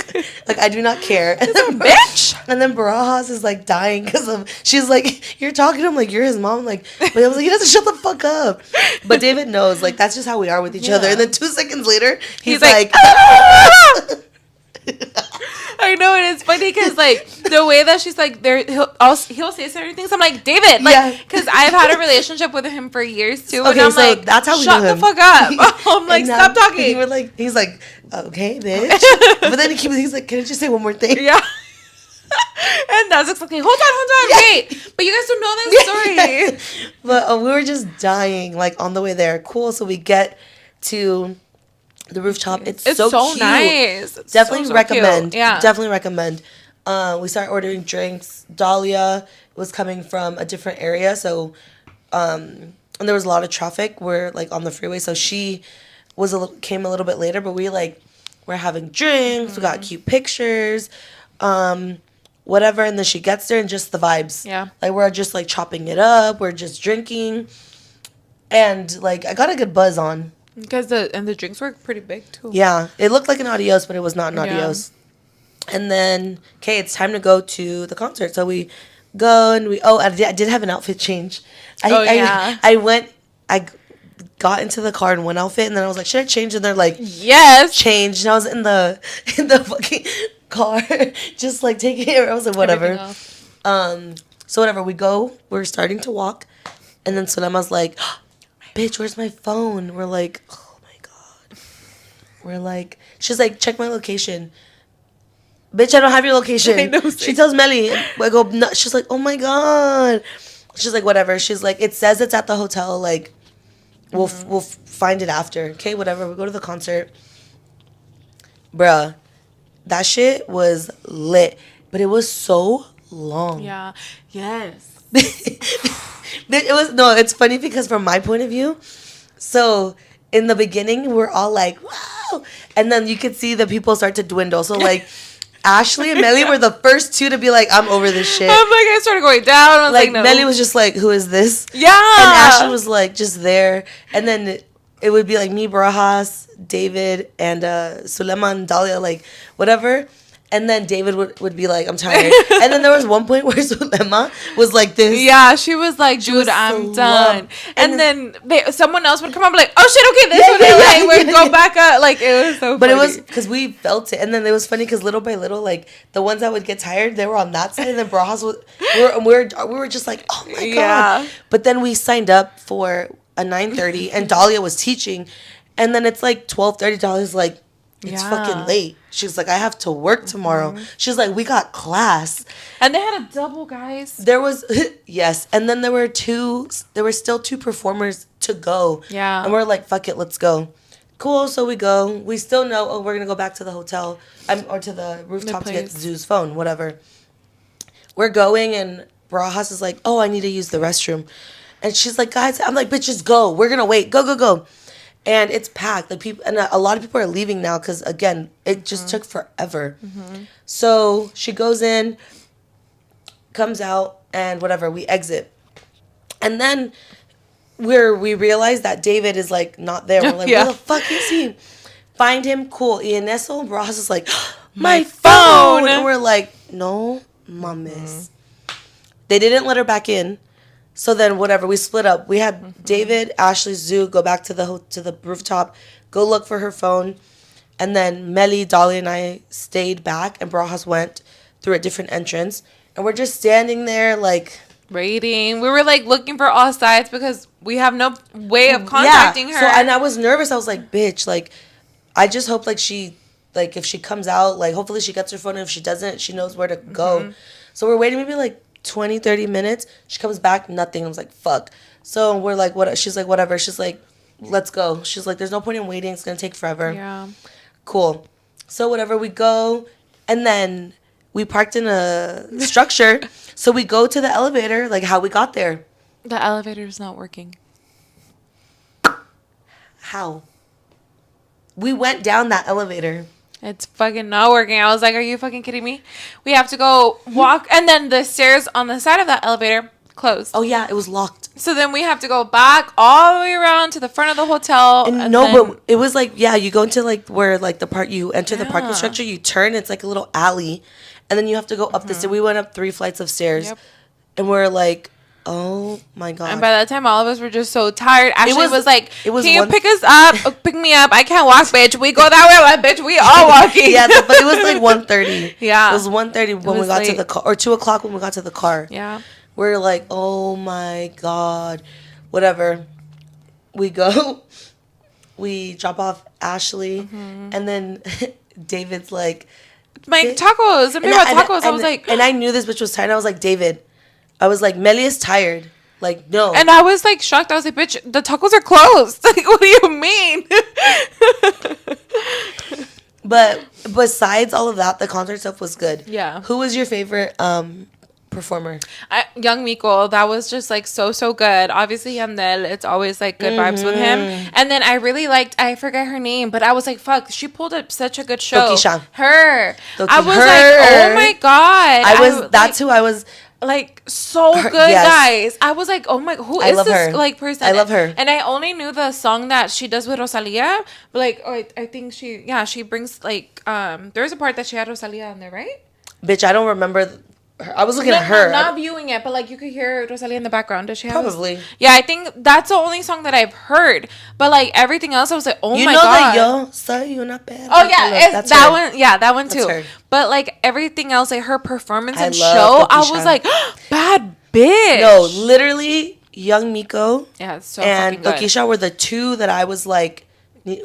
Like, I do not care. And then, bitch. And then Barajas is like dying because she's like, you're talking to him like you're his mom. Like, but I was like, he doesn't shut the fuck up. But David knows, like, that's just how we are with each other. And then 2 seconds later, he's like I know, and it's funny because like the way that she's like there, he'll say certain things. I'm like, David, like, because I've had a relationship with him for years too. Okay, and I'm so like, that's how we shut the fuck up. I'm like, stop talking. He's like, okay, bitch. But then he's like, can I just say one more thing? Yeah. And that's exactly. Hold on, wait. But you guys don't know that story. But we were just dying like on the way there. Cool. So we get to the rooftop. It's so cute. Nice. It's definitely recommend. Cute. Yeah. Definitely recommend. We started ordering drinks. Dahlia was coming from a different area, so and there was a lot of traffic. We're like on the freeway, so she came a little bit later, but we're having drinks. We got cute pictures, whatever. And then she gets there and just the vibes. Yeah. Like we're just like chopping it up. We're just drinking, and like I got a good buzz on. Because the drinks were pretty big too. Yeah, it looked like an adios, but it was not an adios. And then, okay, it's time to go to the concert. So we go and I did have an outfit change. I got into the car in one outfit, and then I was like, should I change? And they're like, yes, change. And I was in the fucking car, just like taking it. I was like, whatever. So whatever. We're starting to walk, and then Sulema's like, bitch, where's my phone? We're like, oh my God. We're like, she's like, check my location. Bitch, I don't have your location. She tells Mely. I go, no. She's like, oh my God. She's like, whatever. She's like, it says it's at the hotel. Like, we'll find it after. Okay, whatever. We go to the concert. Bruh, that shit was lit. But it was so long. Yeah. Yes. It's funny because from my point of view, so in the beginning we're all like, wow, and then you could see the people start to dwindle. So like Ashley and Mely were the first two to be like, I'm over this shit. I'm like, I started going down. I was like no. Mely was just like, who is this? Yeah. And Ashley was like just there, and then it would be like me, Barajas, David, and Suleiman, Dahlia, like whatever. And then David would be like, I'm tired. And then there was one point where Sulema was like this. Yeah, she was like, dude, I'm done. And then someone else would come up like, oh shit, okay, this one. We'd go back up. Like, it was so funny. But it was because we felt it. And then it was funny because little by little, like, the ones that would get tired, they were on that side. And then Barajas we were just like, oh my God. Yeah. But then we signed up for a 9:30 and Dahlia was teaching. And then it's like 12:30. Dahlia's like, it's fucking late. She's like, I have to work tomorrow. Mm-hmm. She's like, we got class. And they had a double, guys. There was, yes. And then there were still 2 performers to go. Yeah. And we're like, fuck it, let's go. Cool, so we go. We still know, we're going to go back to the hotel. Or to the rooftop to get Zoo's phone, whatever. We're going, and Barajas is like, I need to use the restroom. And she's like, guys, I'm like, bitch, just go. We're going to wait. Go. And it's packed. Like people, and a lot of people are leaving now because again, it just took forever. Mm-hmm. So she goes in, comes out, and whatever. We exit, and then we realize that David is like not there. We're like, where the fuck is he? Find him, cool. Y en eso, Ross is like, my phone, and we're like, no, mames. Mm-hmm. They didn't let her back in. So then whatever, we split up. We had David, Ashley, Zoo go back to the rooftop, go look for her phone, and then Mely, Dolly, and I stayed back, and Barajas went through a different entrance, and we're just standing there like waiting. We were like looking for all sides because we have no way of contacting her. So and I was nervous. I was like, bitch, like I just hope like she like if she comes out, like hopefully she gets her phone, and if she doesn't, she knows where to go. So we're waiting maybe like 20, 30 minutes. She comes back, nothing. I was like, fuck. So we're like, what? She's like, whatever. She's like, let's go. She's like, there's no point in waiting. It's going to take forever. Yeah. Cool. So whatever, we go. And then we parked in a structure. So we go to the elevator, like how we got there. The elevator's not working. How? We went down that elevator. It's fucking not working. I was like, are you fucking kidding me? We have to go walk. And then the stairs on the side of that elevator closed. Oh, yeah, it was locked. So then we have to go back all the way around to the front of the hotel. And no, but it was like, yeah, you go into like where like the part, you enter the parking structure, you turn, it's like a little alley. And then you have to go up the stairs. We went up 3 flights of stairs. Yep. And we're like, oh my God. And by that time, all of us were just so tired. Ashley was like, it was can you pick us up? Pick me up. I can't walk, bitch. We go that way. I'm like, bitch, we all walking. Yeah, but it was like 1:30. Yeah. It was 1:30 when we got to the car. Or 2 o'clock when we got to the car. Yeah. We're like, oh my God. Whatever. We go. We drop off Ashley. And then David's like, my tacos. Something about tacos. I was like. And I knew this bitch was tired. I was like, David. I was like, Mely is tired. Like, no. And I was like shocked. I was like, bitch, the tacos are closed. Like, what do you mean? But besides all of that, the concert stuff was good. Yeah. Who was your favorite performer? Young Miko, that was just like so good. Obviously Yandel, it's always like good vibes with him. And then I really liked, I forget her name, but I was like, fuck, she pulled up such a good show. Tokisha. Her. I was Her. like, oh my God. That's who I was. Like so good, guys. I was like, oh my, who is this like person? I love her. And I only knew the song that she does with Rosalia, but like, I think she brings like, there's a part that she had Rosalia on there, right? Bitch, I don't remember. I was looking at her. Not viewing it, but like you could hear Rosalia in the background. Does she have Probably. Yeah, I think that's the only song that I've heard. But like everything else, I was like, oh my God. You know that yo soy una perra. Oh yeah, it's that one. Yeah, that one too. Her. But like everything else, like her performance and love show, I Tokisha. was like, bad bitch. No, literally, Young Miko Yeah, it's so and fucking good. Tokisha were the two that I was like.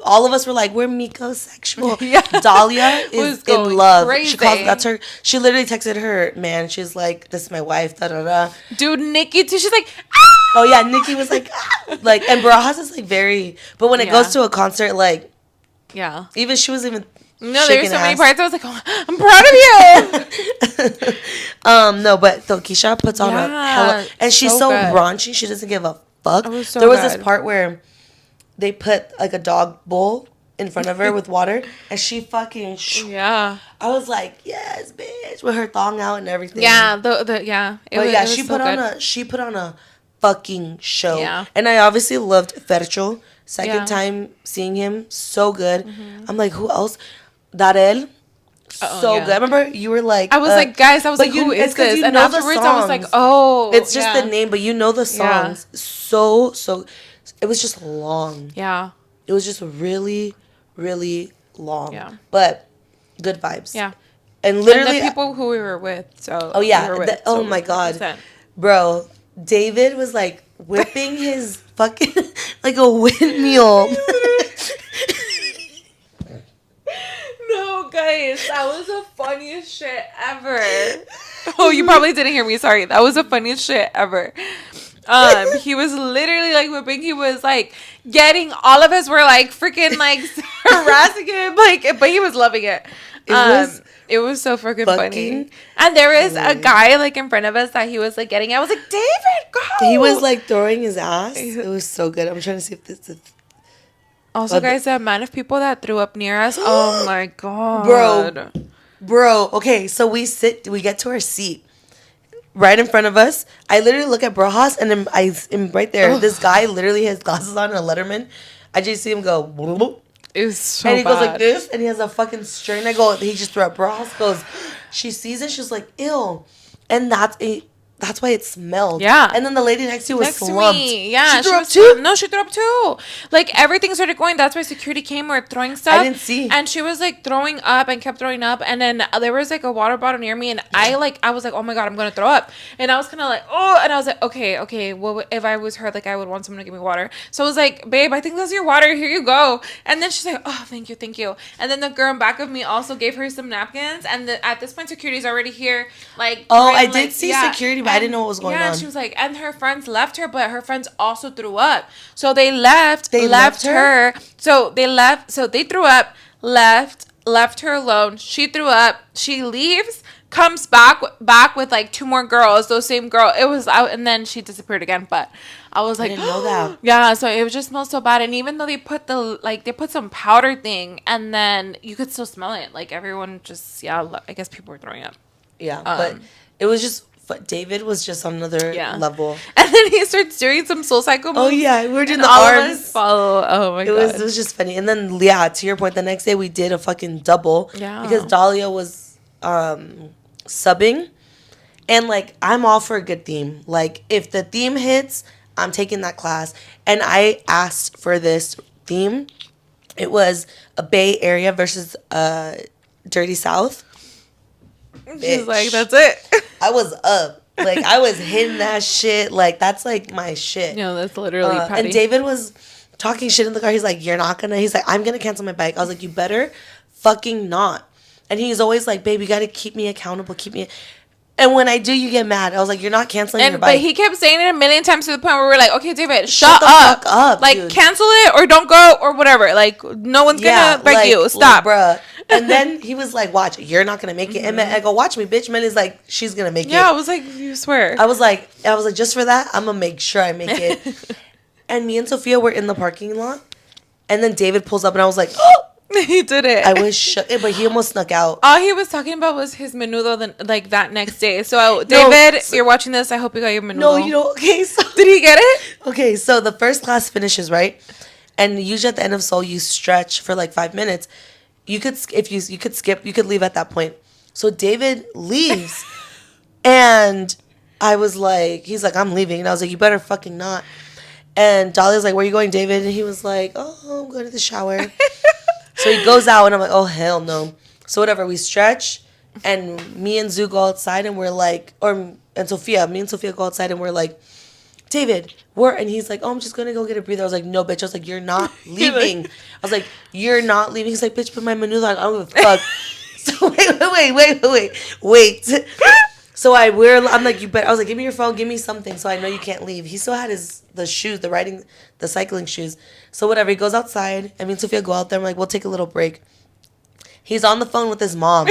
All of us were like, we're Miko-sexual. Yeah. Dahlia is Was going in love. crazy. She calls, that's her. She literally texted her man. She's like, this is my wife. Da da da. Dude, Nikki too. She's like, ah! Oh yeah, Nikki was like, ah! Like, and Barajas is like very. But when it goes to a concert, like, Yeah. even she was even. No, there's so many ass. parts. I was like, oh, I'm proud of you. No, but Tokisha puts on a hella, and she's so good. raunchy. She doesn't give a fuck. It was so there was good. this part where they put like a dog bowl in front of her with water, and she fucking. Yeah. I was like, yes, bitch, with her thong out and everything. Yeah. Yeah. She put on a fucking show. Yeah. And I obviously loved Fercho. Second Yeah. time seeing him, so good. I'm like, who else? Darel. So yeah. good. I remember you were like, I was like, guys, I was but like, who is it's 'cause this? you And know the afterwards, I was like, songs. oh. It's just yeah. the name, but you know the Yeah. songs. So it was just long. Yeah. It was just really, really long. Yeah. But good vibes. Yeah. And literally, And the people who we were with. So. oh yeah, we were with, oh my God, 100%. bro, David was like whipping his fucking like a windmill. No, guys, that was the funniest shit ever. Oh, you probably didn't hear me. Sorry. That was the funniest shit ever. He was literally like whipping. He was like getting all of us were like freaking like harassing him, like, but he was loving it. It was so freaking funny. And there was a guy like in front of us that he was like getting. I was like, David, go. He was like throwing his ass. It was so good. I'm trying to see if this is. Also, guys, the amount of people that threw up near us. Oh my God, bro. Okay, so we get to our seat. Right in front of us, I literally look at Barajas, and then I am right there. This guy literally has glasses on and a Letterman. I just see him go, bloop, it was so and he goes like bad. this, and he has a fucking string. He just threw up. Barajas goes, she sees it, she's like, ew, and that's a That's why it smelled. Yeah. And then the lady next to you was Next to slumped. me. Yeah. She threw up was too? No, she threw up too. Like, everything started going. That's why security came. We were throwing stuff. I didn't see. And she was, like, throwing up and kept throwing up. And then there was, like, a water bottle near me. And I was like, oh, my God, I'm going to throw up. And I was kind of like, oh. And I was like, okay. Well, if I was her, like, I would want someone to give me water. So I was like, babe, I think that's your water. Here you go. And then she's like, oh, thank you. And then the girl in back of me also gave her some napkins. And at this point, security's already here. Like, oh, I like, did see security, but I didn't know what was going on. She was like, and her friends left her, but her friends also threw up. So they left her. So they threw up, left her alone. She threw up. She leaves, comes back with like two more girls. Those same girl. It was out, and then she disappeared again. But I was like, I didn't know that. Yeah. So it just smelled so bad. And even though they put some powder thing, and then you could still smell it. Like everyone just I guess people were throwing up. Yeah, but it was just. But David was just on another level. And then he starts doing some Soul Cycle moves. Oh, yeah. We were doing the all arms. Of us follow. Oh, my God. It was just funny. And then, yeah, to your point, the next day we did a fucking double. Yeah. Because Dahlia was subbing. And, like, I'm all for a good theme. Like, if the theme hits, I'm taking that class. And I asked for this theme. It was a Bay Area versus Dirty South. She's like, that's it. I was up. Like, I was hitting that shit. Like, that's, like, my shit. No, that's literally Patty. And David was talking shit in the car. He's like, you're not gonna. He's like, I'm gonna cancel my bike. I was like, you better fucking not. And he's always like, babe, you gotta keep me accountable. And when I do, you get mad. I was like, you're not canceling your bike. But he kept saying it a million times to the point where we're like, okay, David, Shut the fuck up, like, dude. cancel it or don't go or whatever. Like, no one's gonna beg you. Stop. Like, bruh. And then he was like, watch, you're not gonna make it. And I go, watch me, bitch. Melly's like, she's gonna make it. Yeah, I was like, you swear. I was like, just for that, I'm gonna make sure I make it. And me and Sophia were in the parking lot. And then David pulls up and I was like, oh! He did it. I was shook, but he almost snuck out. All he was talking about was his menudo that next day. So, David, you're watching this. I hope you got your menudo. No, okay. So, did he get it? Okay, so the first class finishes, right? And usually at the end of Soul, you stretch for like 5 minutes. You could leave at that point. So David leaves. And I was like, he's like, I'm leaving. And I was like, you better fucking not. And Dahlia's like, where are you going, David? And he was like, oh, I'm going to the shower. So he goes out, and I'm like, oh, hell no. So whatever, we stretch, and me and Zoo go outside, and we're like, me and Sophia go outside, and we're like, David, where? And he's like, oh, I'm just going to go get a breather. I was like, no, bitch. I was like, you're not leaving. I was like, you're not leaving. He's like, bitch, put my menu on. I don't give a fuck. So wait. So I'm like, you better. I was like, give me your phone, give me something, so I know you can't leave. He still had the shoes, the cycling shoes. So whatever, he goes outside. I mean, Sophia go out there. I'm like, we'll take a little break. He's on the phone with his mom,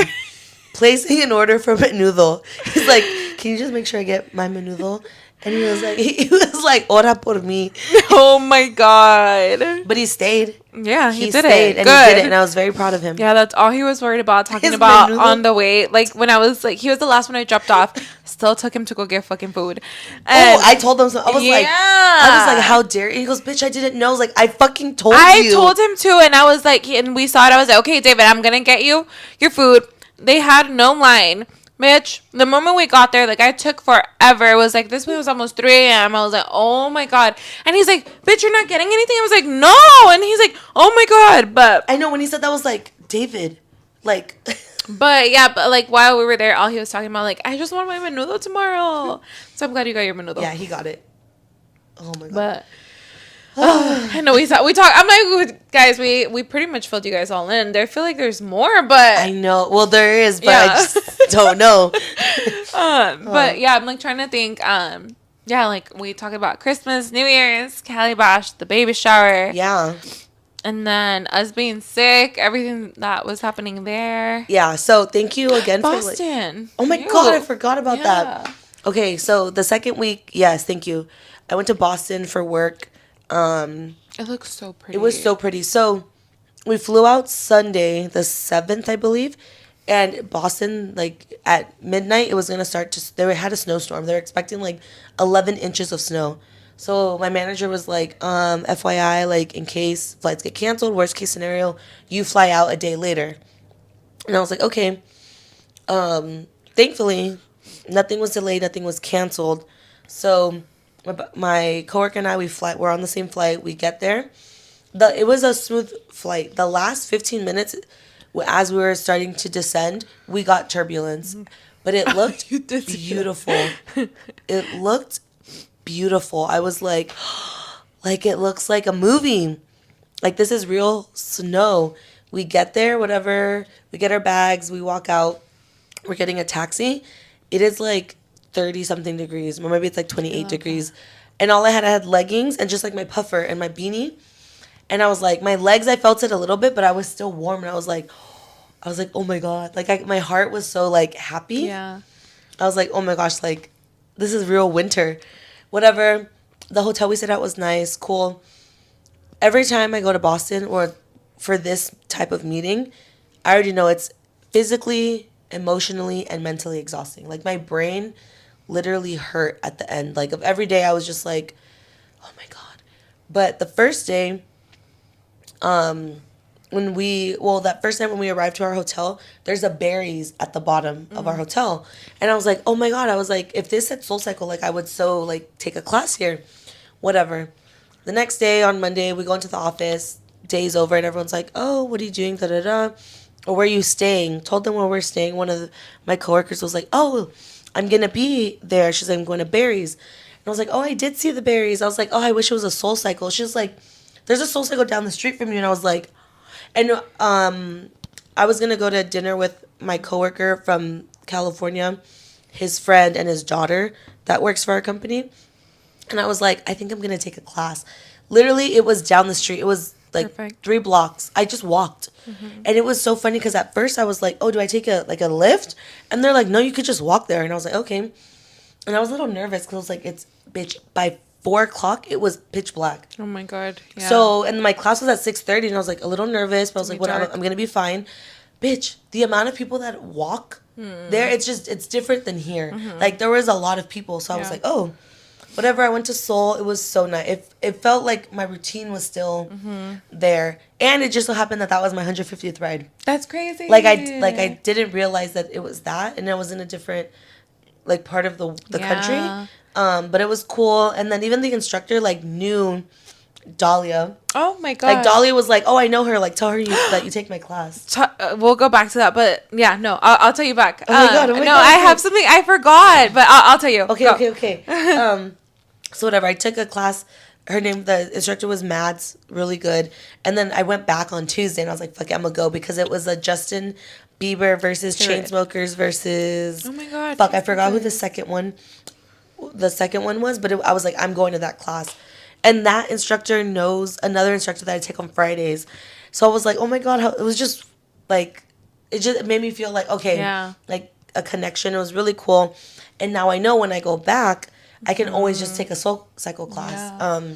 placing an order for menudo. He's like, can you just make sure I get my menudo? And he was like, ora por mí. Oh my God. But he stayed. Yeah, he did stayed, it. And Good. he did it, and I was very proud of him. Yeah, that's all he was worried about talking His about menudo. on the way. Like, when I was like, he was the last one I dropped off. Still took him to go get fucking food. And I told him so. I was like, how dare you? He goes, bitch, I didn't know. I was like, I fucking told you. I told him to, and I was like, and we saw it. I was like, okay, David, I'm gonna get you your food. They had no line. Bitch, the moment we got there, like, I took forever. It was like, this was almost 3 a.m. I was like, oh my God. And he's like, bitch, you're not getting anything? I was like, no. And he's like, oh my God. But I know when he said that, I was like, David, like. But yeah, but like, while we were there, all he was talking about, like, I just want my menudo tomorrow. So I'm glad you got your menudo. Yeah, he got it. Oh my God. But I know we talk. I'm like, guys, we pretty much filled you guys all in. I feel like there's more, but I know. Well, there is, but I just don't know. But yeah, I'm like trying to think. Yeah, like we talked about Christmas, New Year's, Calibash, the baby shower. Yeah. And then us being sick, everything that was happening there. Yeah. So thank you again Boston. for. Oh my God, I forgot about that. Okay, so the second week, yes, thank you. I went to Boston for work. It looks so pretty. It was so pretty. So we flew out Sunday, the 7th, I believe. And Boston, like, at midnight, it was going to start to... They had a snowstorm. They were expecting, like, 11 inches of snow. So my manager was like, FYI, like, in case flights get canceled, worst case scenario, you fly out a day later. And I was like, okay. Thankfully, Nothing was delayed. Nothing was canceled. So my coworker and I, we're on the same flight. We get there. It was a smooth flight. The last 15 minutes, as we were starting to descend, we got turbulence. But it looked beautiful. It looked beautiful. I was like it looks like a movie. Like this is real snow. We get there, whatever. We get our bags. We walk out. We're getting a taxi. It is like 30 something degrees, or maybe it's like 28 degrees. And I had leggings and just like my puffer and my beanie. And I was like, my legs, I felt it a little bit, but I was still warm. And I was like, oh my God. Like my heart was so like happy. Yeah. I was like, oh my gosh, like this is real winter. Whatever. The hotel we stayed at was nice, cool. Every time I go to Boston or for this type of meeting, I already know it's physically, emotionally, and mentally exhausting. Like my brain literally hurt at the end. Like of every day I was just like, oh my God. But the first day, that first night when we arrived to our hotel, there's a Berries at the bottom of our hotel. And I was like, oh my God. I was like, if this said SoulCycle, like I would so like take a class here. Whatever. The next day on Monday, we go into the office. Day's over and everyone's like, oh, what are you doing? Da da da. Or where are you staying? Told them where we're staying. One of my coworkers was like, oh, I'm going to be there. She's like, I'm going to Berries. And I was like, oh, I did see the Berries. I was like, oh, I wish it was a SoulCycle. She was like, there's a SoulCycle down the street from you. And I was like, and I was going to go to dinner with my coworker from California, his friend and his daughter that works for our company. And I was like, I think I'm going to take a class. Literally, it was down the street. It was like Perfect. 3 blocks. I just walked. And it was so funny because at first I was like, oh, do I take a lift? And they're like, no, you could just walk there. And I was like, okay. And I was a little nervous because I was like, it's, bitch, by 4 o'clock, it was pitch black. Oh my God. Yeah. So, and my class was at 6:30 and I was like a little nervous, but I was like, whatever, I'm going to be fine. Bitch, the amount of people that walk there, it's different than here. Like there was a lot of people. So I was like, oh. Whatever, I went to Seoul. It was so nice. It felt like my routine was still there. And it just so happened that was my 150th ride. That's crazy. I didn't realize that it was that. And I was in a different, like, part of the country. But it was cool. And then even the instructor, like, knew Dahlia. Oh, my God. Like, Dahlia was like, oh, I know her. Like, tell her that you take my class. We'll go back to that. But, yeah, no, I'll tell you back. Oh, my God. No, I have something I forgot. But I'll tell you. Okay. So whatever, I took a class. The instructor was Mads, really good. And then I went back on Tuesday and I was like, fuck it, I'm gonna go because it was a Justin Bieber versus Chainsmokers versus. Oh my God. Fuck, I forgot who the second one was, but I was like, I'm going to that class. And that instructor knows another instructor that I take on Fridays. So I was like, oh my God, it was just like, it made me feel like, okay, like a connection. It was really cool. And now I know when I go back, I can always just take a SoulCycle class. Yeah.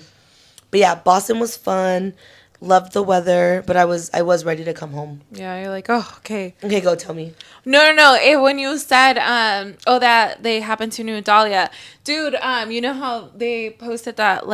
But yeah, Boston was fun. Loved the weather, but I was ready to come home. Yeah, you're like, oh, okay. Okay, go tell me. No. When you said, that they happened to know Dahlia, dude, you know how they posted that,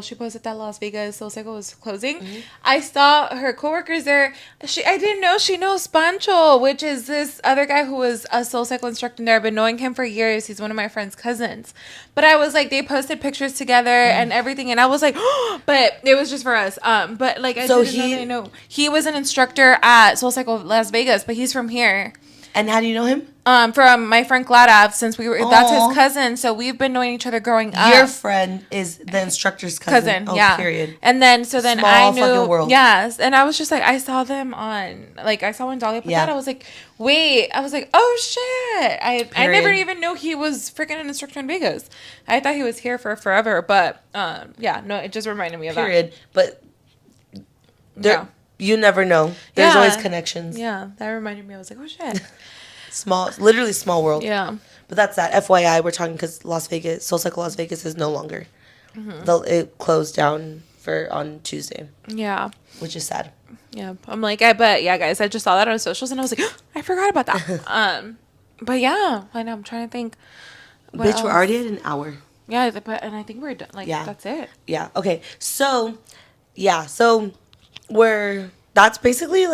she posted that Las Vegas SoulCycle was closing. Mm-hmm. I saw her coworkers there. I didn't know she knows Pancho, which is this other guy who was a SoulCycle instructor there. I've been knowing him for years. He's one of my friend's cousins. But I was like, they posted pictures together and everything, and I was like, oh, but it was just for us. But like, I didn't know. He was an instructor at SoulCycle Las Vegas, but he's from here. And how do you know him? From my friend Gladav, since that's his cousin, so we've been knowing each other growing up. Your friend is the instructor's cousin. Yeah. Period. And then Small I knew fucking world. Yes. And I was just like, I saw them on I saw when Dahlia put that, I was like, wait. I was like, oh shit. I never even knew he was freaking an instructor in Vegas. I thought he was here for forever, but it just reminded me of that. But you never know. There's always connections. Yeah. That reminded me. I was like, oh shit. Literally small world. Yeah. But that's that. FYI, we're talking because SoulCycle Las Vegas is no longer. Mm-hmm. It closed down on Tuesday. Yeah. Which is sad. Yeah. I'm like, guys, I just saw that on socials and I was like, I forgot about that. But yeah, I know. I'm trying to think. Bitch, we're already at an hour. Yeah, and I think we're done. That's it. Yeah. Okay. So, that's basically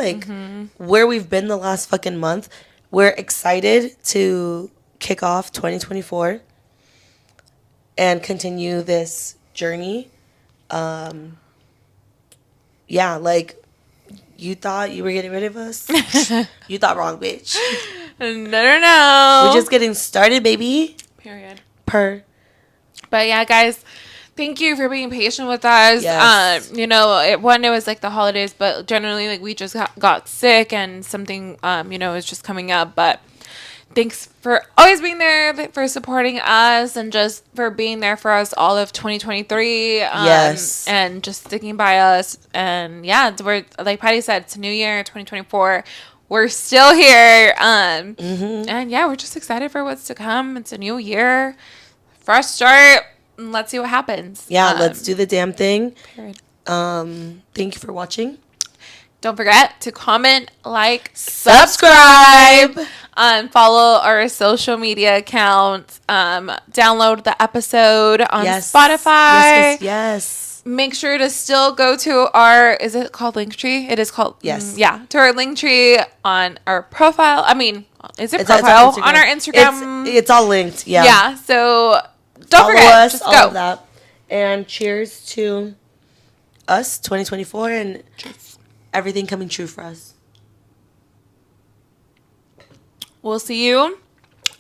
where we've been the last fucking month. We're excited to kick off 2024 and continue this journey. Yeah, like, you thought you were getting rid of us? You thought wrong, bitch. No. We're just getting started, baby. Period. But yeah, guys, thank you for being patient with us. Yes. You know, it was like the holidays, but generally, like, we just got sick and something, you know, is just coming up. But thanks for always being there, for supporting us, and just for being there for us all of 2023. Yes. And just sticking by us. And yeah, we're, like Patty said, it's a new year, 2024. We're still here. And yeah, we're just excited for what's to come. It's a new year. Fresh start. Let's see what happens. yeah, let's do the damn thing. Period. Thank you for watching. Don't forget to comment, like, Subscribe. Follow our social media accounts. Download the episode on Spotify. Yes. Make sure to still go to our, is it called Linktree? It is called, Yes. To our Linktree on our profile. I mean, is it It's profile? on On our Instagram. It's all linked. Yeah. Yeah, so don't Follow forget. us, Just all go. of that. And cheers to us, 2024, and everything coming true for us. We'll see you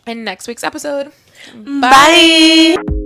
in next week's episode. Bye.